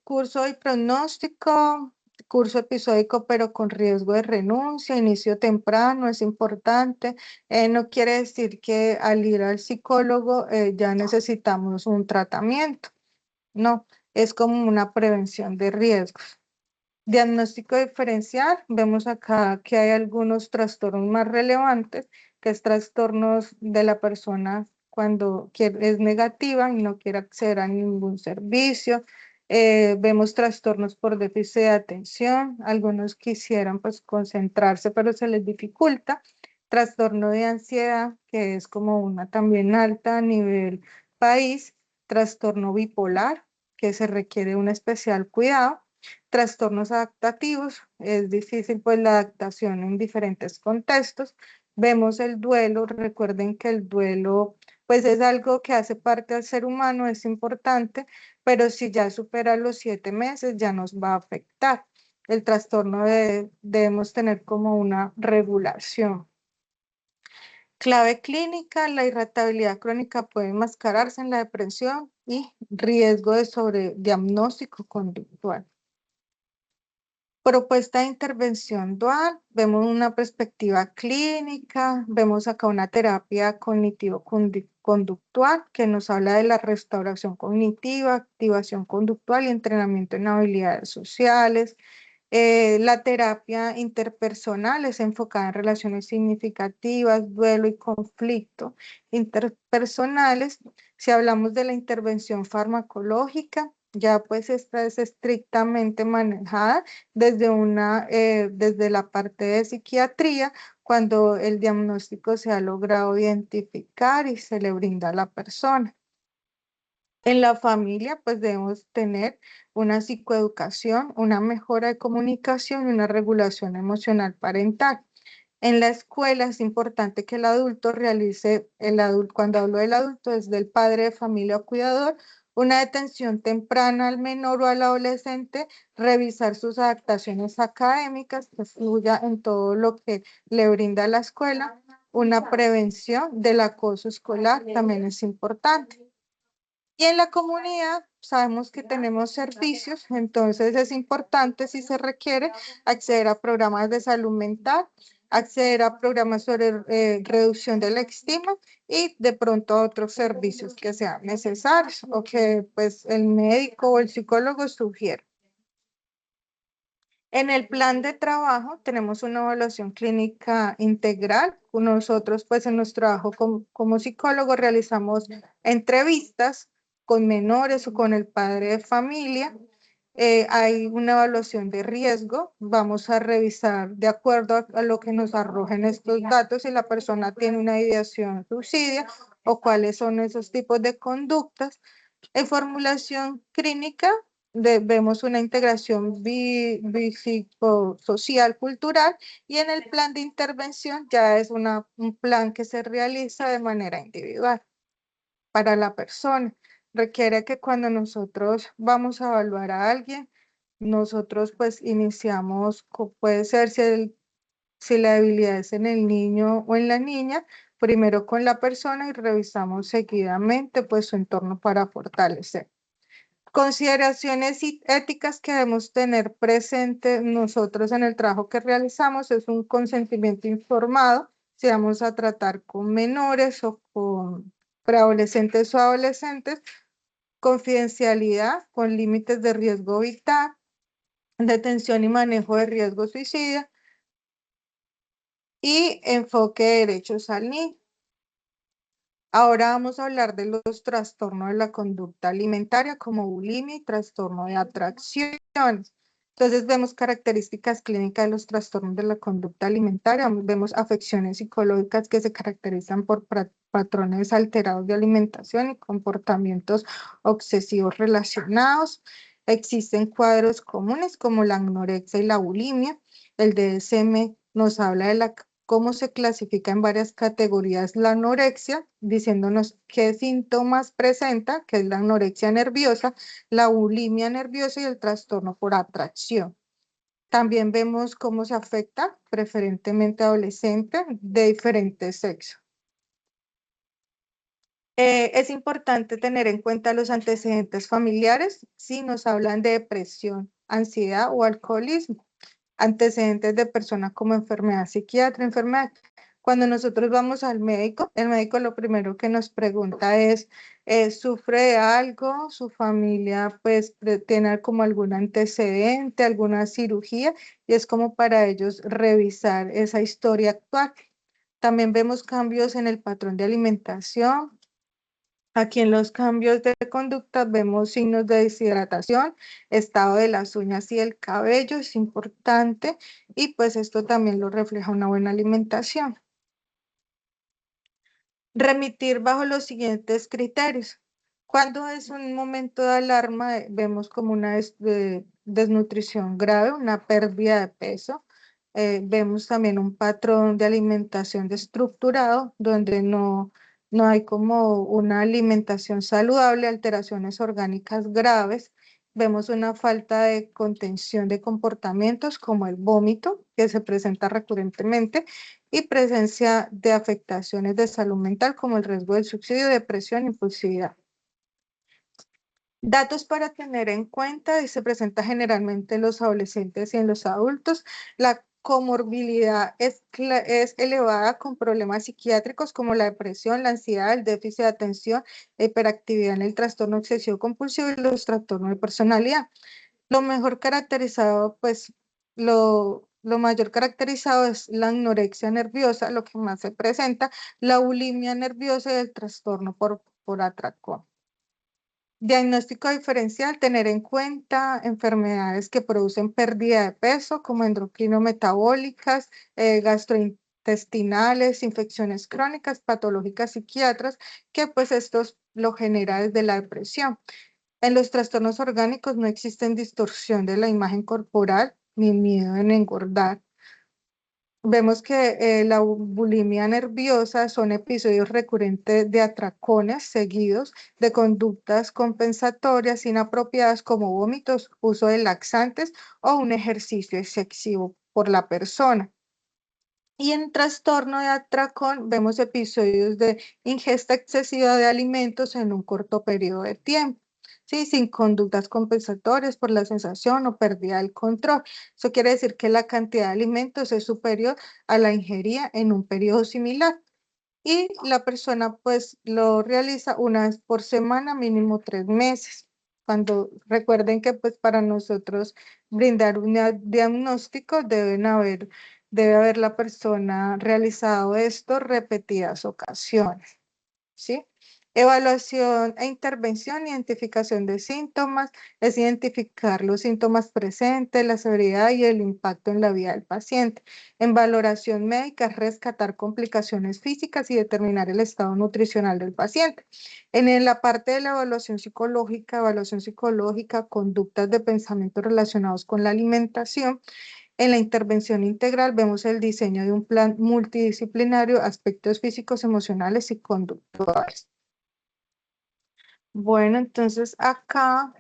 S1: Curso y pronóstico, curso episódico pero con riesgo de renuncia, inicio temprano, es importante. No quiere decir que al ir al psicólogo ya necesitamos un tratamiento, no, es como una prevención de riesgos. Diagnóstico diferencial, vemos acá que hay algunos trastornos más relevantes, que es trastornos de la persona cuando es negativa y no quiere acceder a ningún servicio. Vemos trastornos por déficit de atención, algunos quisieran pues concentrarse pero se les dificulta. Trastorno de ansiedad, que es como una también alta a nivel país. Trastorno bipolar, que se requiere un especial cuidado. Trastornos adaptativos, es difícil pues la adaptación en diferentes contextos. Vemos el duelo, recuerden que el duelo pues es algo que hace parte del ser humano, es importante, pero si ya supera los 7 meses ya nos va a afectar. El trastorno debemos tener como una regulación. Clave clínica, la irritabilidad crónica puede enmascararse en la depresión y riesgo de sobrediagnóstico conductual. Propuesta de intervención dual, vemos una perspectiva clínica, vemos acá una terapia cognitivo-conductual que nos habla de la restauración cognitiva, activación conductual y entrenamiento en habilidades sociales. La terapia interpersonal es enfocada en relaciones significativas, duelo y conflicto interpersonales. Si hablamos de la intervención farmacológica, ya pues esta es estrictamente manejada desde la parte de psiquiatría, cuando el diagnóstico se ha logrado identificar y se le brinda a la persona. En la familia, pues debemos tener una psicoeducación, una mejora de comunicación y una regulación emocional parental. En la escuela es importante que el adulto realice, cuando hablo del adulto, es del padre de familia o cuidador, una detención temprana al menor o al adolescente, revisar sus adaptaciones académicas, que fluya en todo lo que le brinda la escuela. Una prevención del acoso escolar también es importante. Y en la comunidad sabemos que tenemos servicios, entonces es importante, si se requiere, acceder a programas de salud mental, acceder a programas sobre reducción de la estima y de pronto a otros servicios que sean necesarios o que pues el médico o el psicólogo sugiera. En el plan de trabajo tenemos una evaluación clínica integral. Nosotros, pues en nuestro trabajo como psicólogos realizamos entrevistas con menores o con el padre de familia. Hay una evaluación de riesgo. Vamos a revisar de acuerdo a lo que nos arrojen estos datos si la persona tiene una ideación suicidia o cuáles son esos tipos de conductas. En formulación clínica vemos una integración psicosocial cultural y en el plan de intervención ya es un plan que se realiza de manera individual para la persona. Requiere que cuando nosotros vamos a evaluar a alguien, nosotros pues iniciamos, puede ser si la debilidad es en el niño o en la niña, primero con la persona y revisamos seguidamente pues su entorno para fortalecer. Consideraciones éticas que debemos tener presente nosotros en el trabajo que realizamos es un consentimiento informado, si vamos a tratar con menores o con preadolescentes o adolescentes, confidencialidad con límites de riesgo vital, detención y manejo de riesgo suicida y enfoque de derechos al niño. Ahora vamos a hablar de los trastornos de la conducta alimentaria como bulimia y trastorno de atracciones. Entonces vemos características clínicas de los trastornos de la conducta alimentaria, vemos afecciones psicológicas que se caracterizan por patrones alterados de alimentación y comportamientos obsesivos relacionados. Existen cuadros comunes como la anorexia y la bulimia. El DSM nos habla de cómo se clasifica en varias categorías la anorexia, diciéndonos qué síntomas presenta, que es la anorexia nerviosa, la bulimia nerviosa y el trastorno por atracción. También vemos cómo se afecta preferentemente a adolescentes de diferentes sexos. Es importante tener en cuenta los antecedentes familiares si nos hablan de depresión, ansiedad o alcoholismo. Antecedentes de personas como enfermedad psiquiátrica, enfermedad. Cuando nosotros vamos al médico, el médico lo primero que nos pregunta es, ¿sufre de algo? ¿Su familia pues tiene como algún antecedente, alguna cirugía? Y es como para ellos revisar esa historia actual. También vemos cambios en el patrón de alimentación. Aquí en los cambios de conducta vemos signos de deshidratación, estado de las uñas y el cabello, es importante, y pues esto también lo refleja una buena alimentación. Remitir bajo los siguientes criterios. Cuando es un momento de alarma, vemos como una desnutrición grave, una pérdida de peso. Vemos también un patrón de alimentación desestructurado, donde no hay como una alimentación saludable, alteraciones orgánicas graves. Vemos una falta de contención de comportamientos como el vómito, que se presenta recurrentemente, y presencia de afectaciones de salud mental como el riesgo del suicidio, depresión, impulsividad. Datos para tener en cuenta, y se presenta generalmente en los adolescentes y en los adultos. La comorbilidad es elevada con problemas psiquiátricos como la depresión, la ansiedad, el déficit de atención, la hiperactividad en el trastorno obsesivo compulsivo y los trastornos de personalidad. Lo mejor caracterizado, pues, lo mayor caracterizado es la anorexia nerviosa, lo que más se presenta, la bulimia nerviosa y el trastorno por atracón. Diagnóstico diferencial, tener en cuenta enfermedades que producen pérdida de peso, como endocrino-metabólicas, gastrointestinales, infecciones crónicas, patológicas psiquiatras, que pues estos lo genera desde la depresión. En los trastornos orgánicos no existen distorsión de la imagen corporal ni miedo en engordar. Vemos que la bulimia nerviosa son episodios recurrentes de atracones seguidos de conductas compensatorias inapropiadas como vómitos, uso de laxantes o un ejercicio excesivo por la persona. Y en trastorno de atracón vemos episodios de ingesta excesiva de alimentos en un corto periodo de tiempo, ¿sí? Sin conductas compensatorias por la sensación o pérdida del control. Eso quiere decir que la cantidad de alimentos es superior a la ingería en un periodo similar. Y la persona pues lo realiza una vez por semana, mínimo 3 meses. Cuando recuerden que pues para nosotros brindar un diagnóstico debe haber la persona realizado esto repetidas ocasiones, ¿sí? Evaluación e intervención, identificación de síntomas, es identificar los síntomas presentes, la severidad y el impacto en la vida del paciente. En valoración médica, rescatar complicaciones físicas y determinar el estado nutricional del paciente. En la parte de la evaluación psicológica, conductas de pensamiento relacionados con la alimentación. En la intervención integral vemos el diseño de un plan multidisciplinario, aspectos físicos, emocionales y conductuales. Bueno, entonces acá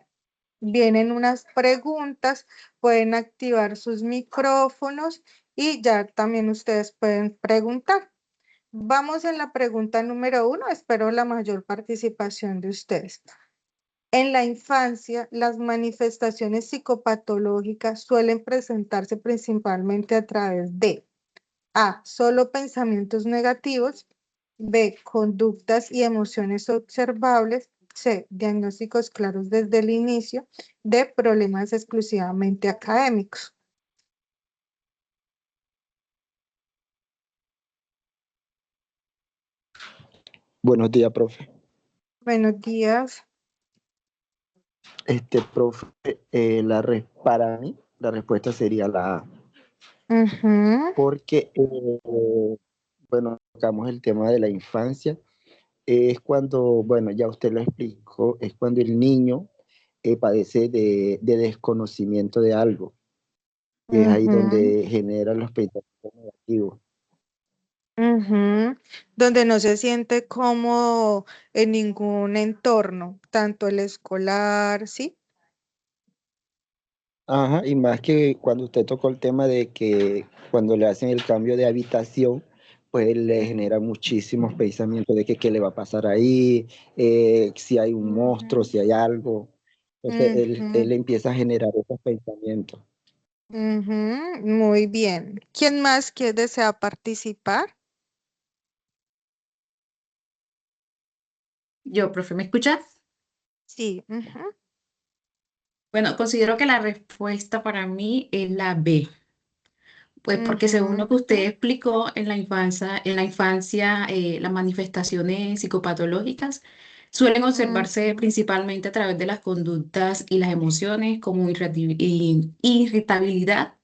S1: vienen unas preguntas, pueden activar sus micrófonos y ya también ustedes pueden preguntar. Vamos en la pregunta número 1, espero la mayor participación de ustedes. En la infancia, las manifestaciones psicopatológicas suelen presentarse principalmente a través de A, solo pensamientos negativos, B, conductas y emociones observables, C, diagnósticos claros desde el inicio, D, problemas exclusivamente académicos.
S4: Buenos días, profe.
S1: Buenos días.
S4: Profe, para mí la respuesta sería la A, porque, bueno, tocamos el tema de la infancia, es cuando, bueno, ya usted lo explicó, es cuando el niño padece de desconocimiento de algo, y es ahí donde generan los pensamientos negativos.
S1: Donde no se siente cómodo en ningún entorno, tanto el escolar, ¿sí?
S4: Ajá, y más que cuando usted tocó el tema de que cuando le hacen el cambio de habitación, pues le genera muchísimos pensamientos de que qué le va a pasar ahí, si hay un monstruo, si hay algo. Entonces él empieza a generar esos pensamientos.
S1: Muy bien. ¿Quién más que desea participar?
S2: Yo, profe, ¿me escucha?
S1: Sí.
S2: Bueno, considero que la respuesta para mí es la B. Pues porque según lo que usted explicó en la infancia, las manifestaciones psicopatológicas suelen observarse principalmente a través de las conductas y las emociones como irritabilidad,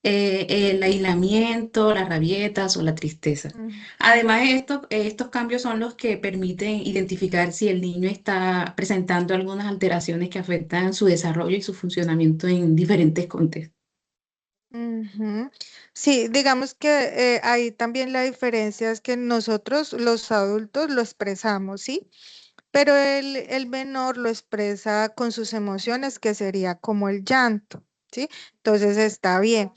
S2: el aislamiento, las rabietas o la tristeza.
S1: Mm,
S2: Además, estos cambios son los que permiten identificar si el niño está presentando algunas alteraciones que afectan su desarrollo y su funcionamiento en diferentes contextos.
S1: ujú. Sí, digamos que ahí también la diferencia es que nosotros los adultos lo expresamos, ¿sí? Pero el menor lo expresa con sus emociones, que sería como el llanto, ¿sí? Entonces está bien.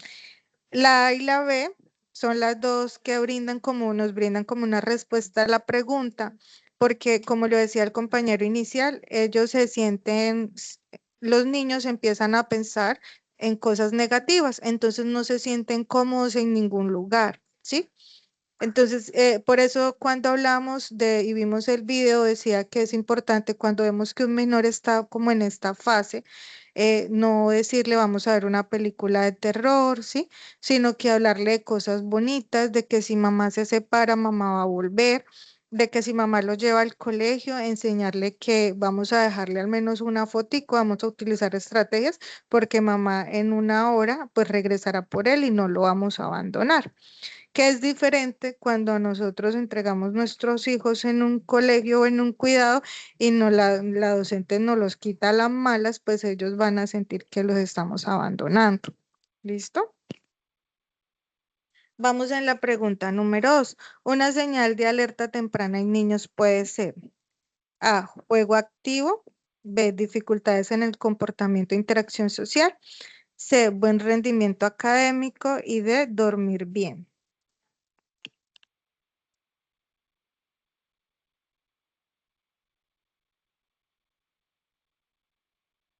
S1: La A y la B son las dos que nos brindan como una respuesta a la pregunta, porque como lo decía el compañero inicial, ellos se sienten, los niños empiezan a pensar en cosas negativas, entonces no se sienten cómodos en ningún lugar, ¿sí? Entonces, por eso cuando hablamos y vimos el video, decía que es importante cuando vemos que un menor está como en esta fase, no decirle vamos a ver una película de terror, ¿sí? Sino que hablarle de cosas bonitas, de que si mamá se separa, mamá va a volver, de que si mamá lo lleva al colegio, enseñarle que vamos a dejarle al menos una fotico, vamos a utilizar estrategias, porque mamá en una hora pues regresará por él y no lo vamos a abandonar, que es diferente cuando nosotros entregamos nuestros hijos en un colegio o en un cuidado y no la docente nos los quita a las malas, pues ellos van a sentir que los estamos abandonando. ¿Listo? Vamos en la pregunta número 2. Una señal de alerta temprana en niños puede ser A, juego activo; B, dificultades en el comportamiento e interacción social; C, buen rendimiento académico; y D, dormir bien.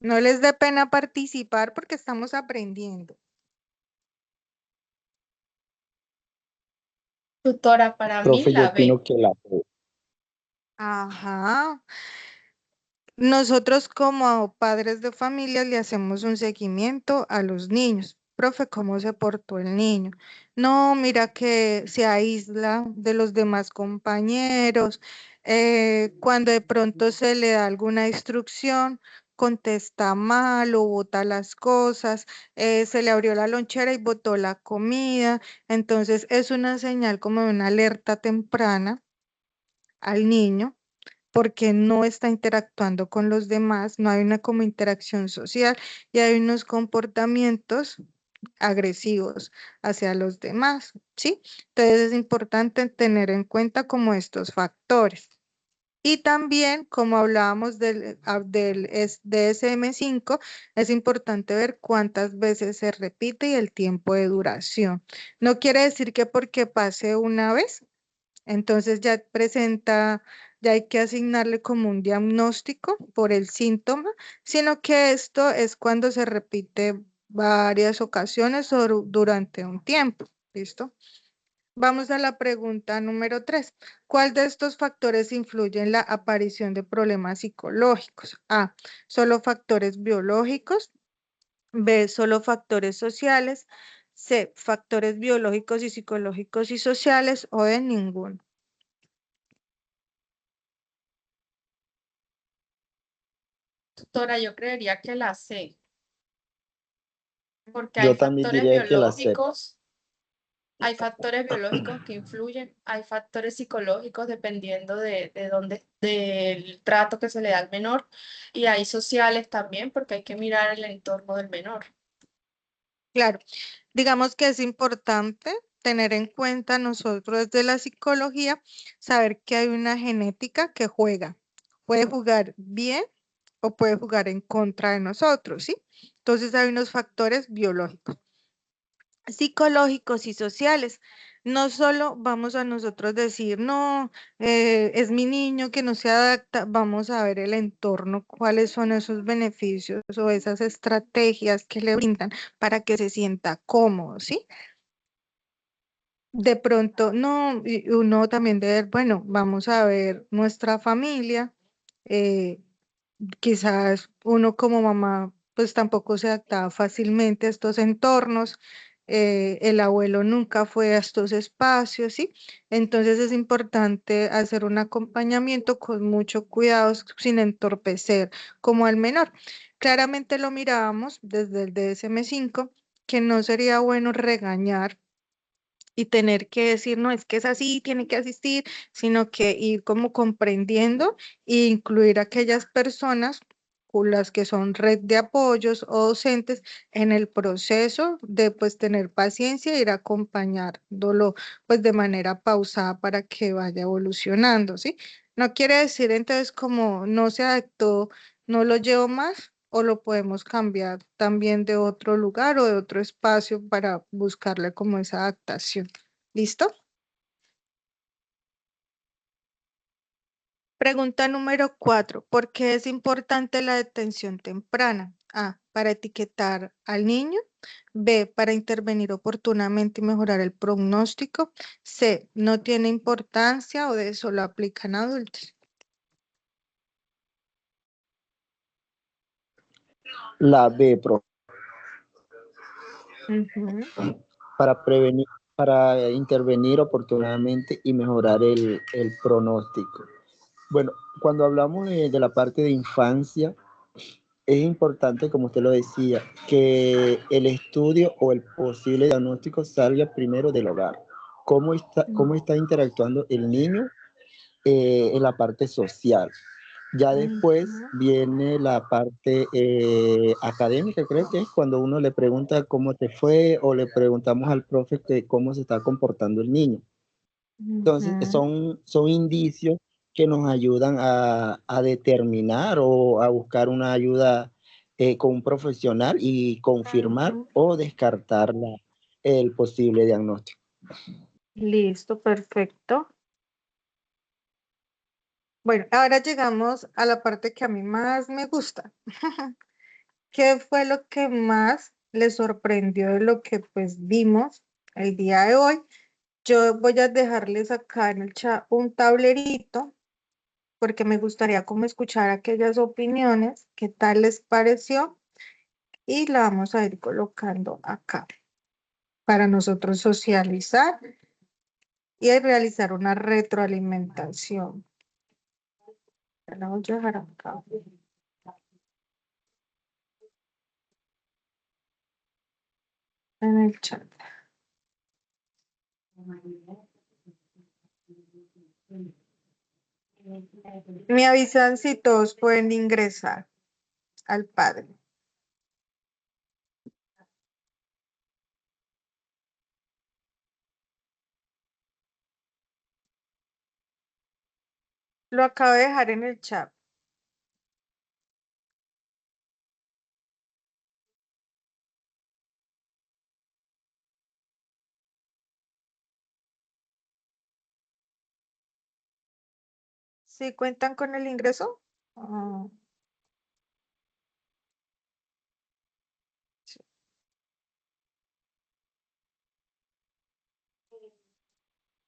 S1: No les dé pena participar porque estamos aprendiendo.
S2: Tutora, para mí
S4: Profe, yo
S2: la B.
S4: opino que la B.
S1: Ajá. Nosotros como padres de familia le hacemos un seguimiento a los niños. Profe, ¿cómo se portó el niño? No, mira que se aísla de los demás compañeros. Cuando de pronto se le da alguna instrucción, contesta mal o bota las cosas. Se le abrió la lonchera y botó la comida. Entonces es una señal como de una alerta temprana al niño porque no está interactuando con los demás, no hay una como interacción social y hay unos comportamientos agresivos hacia los demás, ¿sí? Entonces es importante tener en cuenta como estos factores. Y también, como hablábamos del DSM-5, es importante ver cuántas veces se repite y el tiempo de duración. No quiere decir que porque pase una vez entonces ya hay que asignarle como un diagnóstico por el síntoma, sino que esto es cuando se repite varias ocasiones o durante un tiempo. ¿Listo? Vamos a la pregunta número 3. ¿Cuál de estos factores influye en la aparición de problemas psicológicos? A, solo factores biológicos; B, solo factores sociales; C, factores biológicos y psicológicos y sociales; o de ninguno.
S2: Tutora, yo creería que la C, porque
S4: Yo también diría que la C.
S2: hay factores biológicos que influyen, hay factores psicológicos dependiendo de dónde, del trato que se le da al menor, y hay sociales también, porque hay que mirar el entorno del menor.
S1: Claro, digamos que es importante tener en cuenta nosotros desde la psicología, saber que hay una genética que juega. Puede jugar bien o puede jugar en contra de nosotros, ¿sí? Entonces hay unos factores biológicos, psicológicos y sociales. No solo vamos a nosotros decir, no, es mi niño que no se adapta, vamos a ver el entorno, cuáles son esos beneficios o esas estrategias que le brindan para que se sienta cómodo, ¿sí? De pronto, no, y uno también debe, bueno, vamos a ver nuestra familia, eh, quizás uno como mamá pues tampoco se adaptaba fácilmente a estos entornos, el abuelo nunca fue a estos espacios, ¿sí? Entonces es importante hacer un acompañamiento con mucho cuidado sin entorpecer como al menor. Claramente lo mirábamos desde el DSM-5 que no sería bueno regañar y tener que decir, no, es que es así, tiene que asistir, sino que ir como comprendiendo e incluir a aquellas personas con las que son red de apoyos o docentes en el proceso de pues tener paciencia e ir acompañándolo pues de manera pausada para que vaya evolucionando, ¿sí? No quiere decir entonces como no se adaptó, no lo llevo más o lo podemos cambiar también de otro lugar o de otro espacio para buscarle como esa adaptación. ¿Listo? Pregunta número 4. ¿Por qué es importante la detención temprana? A, para etiquetar al niño. B, para intervenir oportunamente y mejorar el pronóstico. C, no tiene importancia o D, solo aplican a adultos.
S4: La B, profe,
S1: Ujú.
S4: para prevenir, para intervenir oportunamente y mejorar el pronóstico. Bueno, cuando hablamos de la parte de infancia, es importante, como usted lo decía, que el estudio o el posible diagnóstico salga primero del hogar. Cómo está interactuando el niño en la parte social? Ya después
S1: Ujú.
S4: viene la parte académica, creo que es cuando uno le pregunta cómo te fue o le preguntamos al profe que cómo se está comportando el niño. Entonces,
S1: Ujú.
S4: son indicios que nos ayudan a determinar o a buscar una ayuda con un profesional y confirmar
S1: Ujú.
S4: o descartar el posible diagnóstico.
S1: Listo, perfecto. Bueno, ahora llegamos a la parte que a mí más me gusta. ¿Qué fue lo que más le sorprendió de lo que pues vimos el día de hoy? Yo voy a dejarles acá en el chat un tablerito porque me gustaría como escuchar aquellas opiniones, qué tal les pareció y la vamos a ir colocando acá para nosotros socializar y realizar una retroalimentación. La voy a dejar acá en el chat. Me avisan si todos pueden ingresar al padre. Lo acabo de dejar en el chat. ¿Sí cuentan con el ingreso? Ah, sí.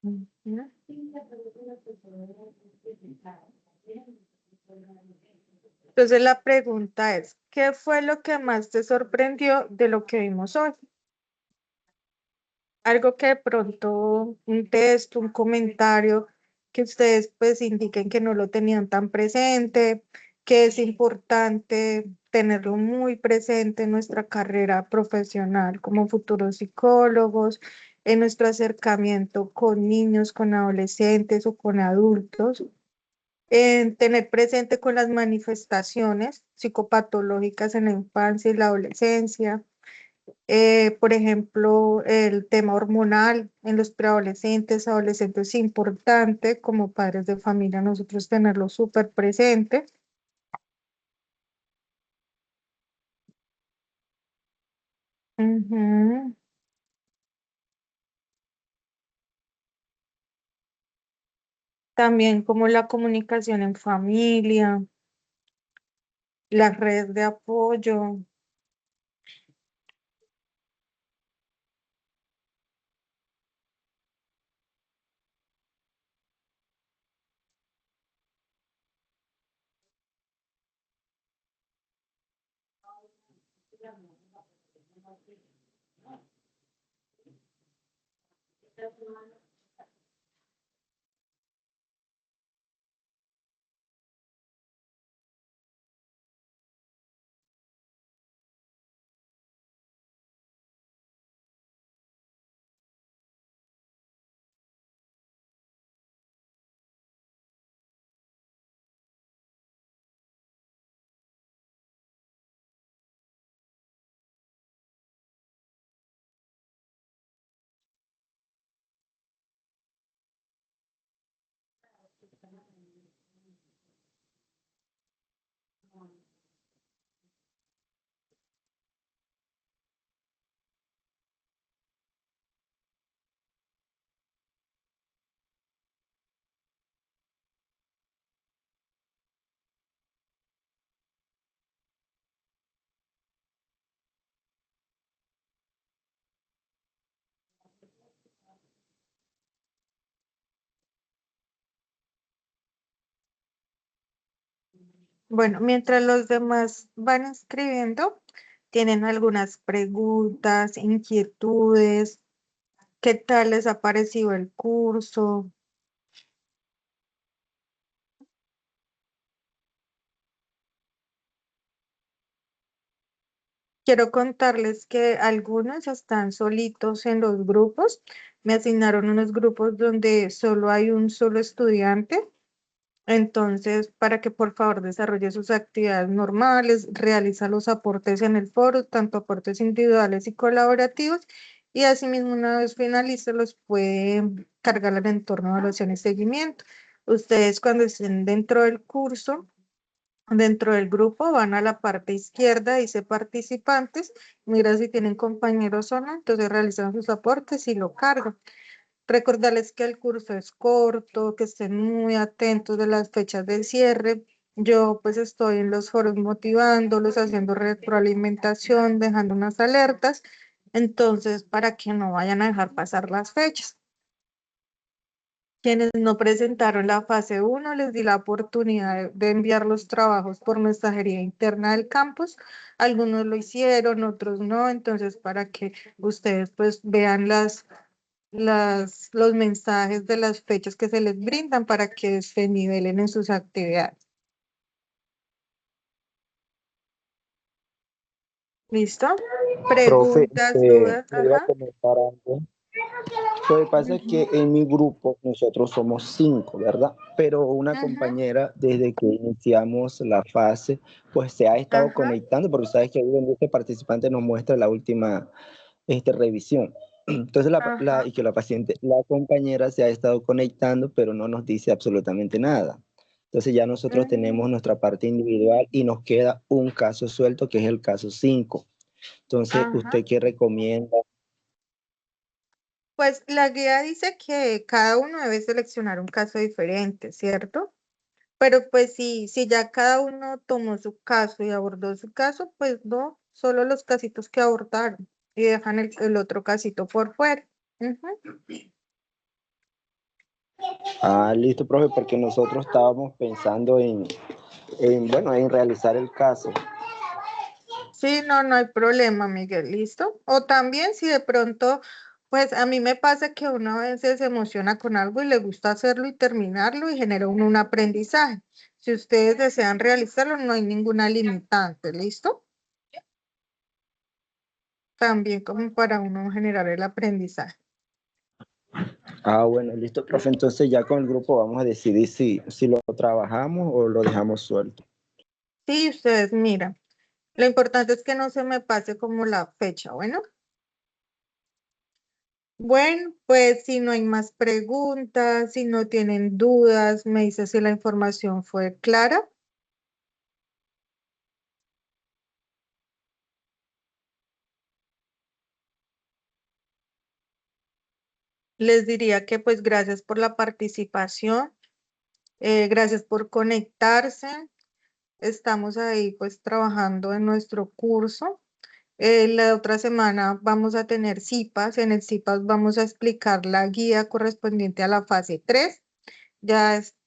S1: Ujú. Entonces la pregunta es, ¿qué fue lo que más te sorprendió de lo que vimos hoy? Algo que de pronto, un texto, un comentario, que ustedes pues indiquen que no lo tenían tan presente, que es importante tenerlo muy presente en nuestra carrera profesional como futuros psicólogos, en nuestro acercamiento con niños, con adolescentes o con adultos, en tener presente con las manifestaciones psicopatológicas en la infancia y la adolescencia, por ejemplo, el tema hormonal en los preadolescentes, adolescentes es importante como padres de familia nosotros tenerlo súper presente. Ujú. También como la comunicación en familia, la red de apoyo. Bueno, mientras los demás van escribiendo, tienen algunas preguntas, inquietudes, ¿qué tal les ha parecido el curso? Quiero contarles que algunos están solitos en los grupos. Me asignaron unos grupos donde solo hay un solo estudiante. Entonces, para que por favor desarrolle sus actividades normales, realiza los aportes en el foro, tanto aportes individuales y colaborativos, y asimismo una vez finalice los puede cargar al entorno de evaluación y seguimiento. Ustedes cuando estén dentro del curso, dentro del grupo, van a la parte izquierda, dice participantes, mira si tienen compañeros o no, entonces realizan sus aportes y lo cargan. Recordarles que el curso es corto, que estén muy atentos de las fechas del cierre. Yo pues estoy en los foros motivándolos, haciendo retroalimentación, dejando unas alertas, entonces para que no vayan a dejar pasar las fechas. Quienes no presentaron la fase 1, les di la oportunidad de enviar los trabajos por mensajería interna del campus. Algunos lo hicieron, otros no, entonces para que ustedes pues vean los mensajes de las fechas que se les brindan para que se nivelen en sus actividades. ¿Listo?
S4: Profe,
S1: Preguntas, dudas.
S4: le iba a
S1: Ajá.
S4: comentar algo. Lo que pasa es que en mi grupo nosotros somos 5, ¿verdad? Pero una
S1: Ajá.
S4: compañera desde que iniciamos la fase, pues se ha estado
S1: Ajá.
S4: conectando, porque sabes que ahí donde este participante nos muestra la última revisión. Entonces,
S1: Ajá.
S4: y que la compañera se ha estado conectando, pero no nos dice absolutamente nada. Entonces ya nosotros tenemos nuestra parte individual y nos queda un caso suelto, que es el caso 5. Entonces,
S1: Ajá.
S4: ¿usted qué recomienda?
S1: Pues la guía dice que cada uno debe seleccionar un caso diferente, ¿cierto? Pero pues si ya cada uno tomó su caso y abordó su caso, pues no, solo los casitos que abordaron y dejan el otro casito por fuera. Ujú.
S4: Ah, listo, profe, porque nosotros estábamos pensando bueno, en realizar el caso.
S1: Sí, no, no hay problema, Miguel, ¿listo? O también si de pronto, pues a mí me pasa que uno a veces se emociona con algo y le gusta hacerlo y terminarlo y genera un aprendizaje. Si ustedes desean realizarlo, no hay ninguna limitante, ¿listo? También como para uno generar el aprendizaje.
S4: Ah, bueno, listo, profe. Entonces ya con el grupo vamos a decidir si lo trabajamos o lo dejamos suelto.
S1: Sí, ustedes miran. Lo importante es que no se me pase como la fecha, bueno. Bueno, pues si no hay más preguntas, si no tienen dudas, me dice si la información fue clara. Les diría que pues gracias por la participación, gracias por conectarse. Estamos ahí pues trabajando en nuestro curso. La otra semana vamos a tener CIPAS. En el CIPAS vamos a explicar la guía correspondiente a la fase 3.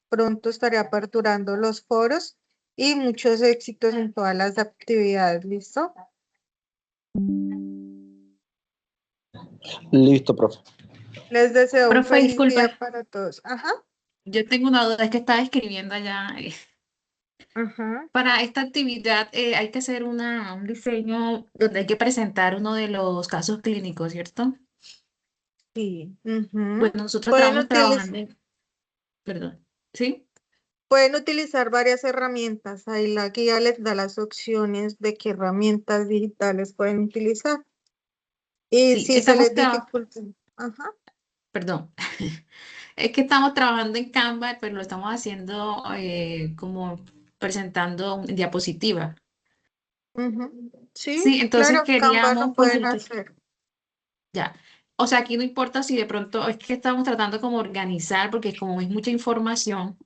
S1: Pronto estaré aperturando los foros y muchos éxitos en todas las actividades. ¿Listo?
S4: Listo, profe.
S1: Les deseo un
S2: Profe,
S1: feliz
S2: disculpa,
S1: día para todos. Ajá,
S2: yo tengo una duda, es que estaba escribiendo allá.
S1: ajá,
S2: Para esta actividad hay que hacer un diseño donde hay que presentar uno de los casos clínicos, ¿cierto?
S1: sí. Ujú.
S2: Bueno, nosotros
S1: Pueden
S2: estábamos
S1: utilizar.
S2: trabajando perdón, ¿sí?
S1: Pueden utilizar varias herramientas. Ahí la guía les da las opciones de qué herramientas digitales pueden utilizar. Y
S2: Sí,
S1: si se les dificulta, ajá,
S2: perdón, es que estamos trabajando en Canva, pero lo estamos haciendo como presentando en diapositiva.
S1: ujú. Sí,
S2: Sí, entonces
S1: claro, Canva
S2: queríamos
S1: lo pueden
S2: consultar.
S1: hacer.
S2: Ya. O sea, aquí no importa si de pronto es que estamos tratando como organizar, porque como es mucha información,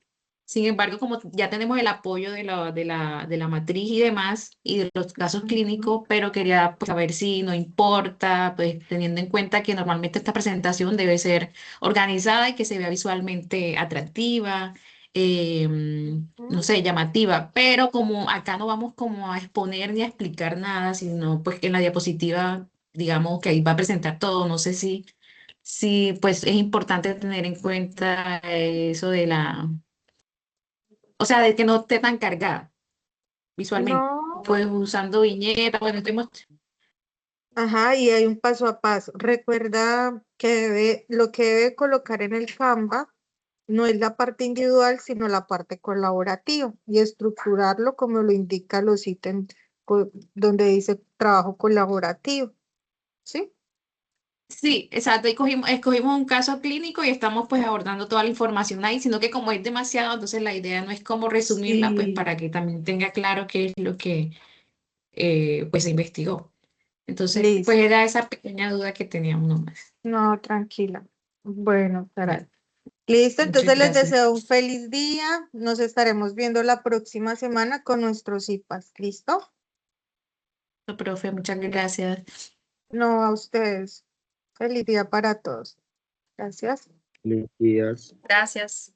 S2: sin embargo, como ya tenemos el apoyo de la matriz y demás, y de los casos
S1: Ujú.
S2: clínicos, pero quería pues, saber si no importa, pues teniendo en cuenta que normalmente esta presentación debe ser organizada y que se vea visualmente atractiva. no sé, llamativa, pero como acá no vamos como a exponer ni a explicar nada, sino pues que en la diapositiva, digamos que ahí va a presentar todo, no sé si pues es importante tener en cuenta eso de o sea, de que no esté tan cargada visualmente,
S1: No,
S2: pues usando viñetas, bueno,
S1: ajá, y hay un paso a paso. Recuerda que lo que debe colocar en el Canva no es la parte individual, sino la parte colaborativa y estructurarlo como lo indica los ítems donde dice trabajo colaborativo, ¿sí?
S2: sí, exacto, y escogimos un caso clínico y estamos pues abordando toda la información ahí, sino que como es demasiado, entonces la idea no es como resumirla, pues
S1: Sí,
S2: para que también tenga claro qué es lo que pues se investigó. Entonces, pues
S1: listo.
S2: era esa pequeña duda que teníamos nomás.
S1: No, tranquila. Bueno,
S2: Vale,
S1: Sara. Listo,
S2: muchas
S1: entonces les
S2: gracias.
S1: deseo un feliz día. Nos estaremos viendo la próxima semana con nuestros IPAs. ¿Listo?
S2: Profe, muchas gracias.
S1: No, a ustedes. Feliz día para todos. Gracias.
S4: Buenos días.
S3: Gracias.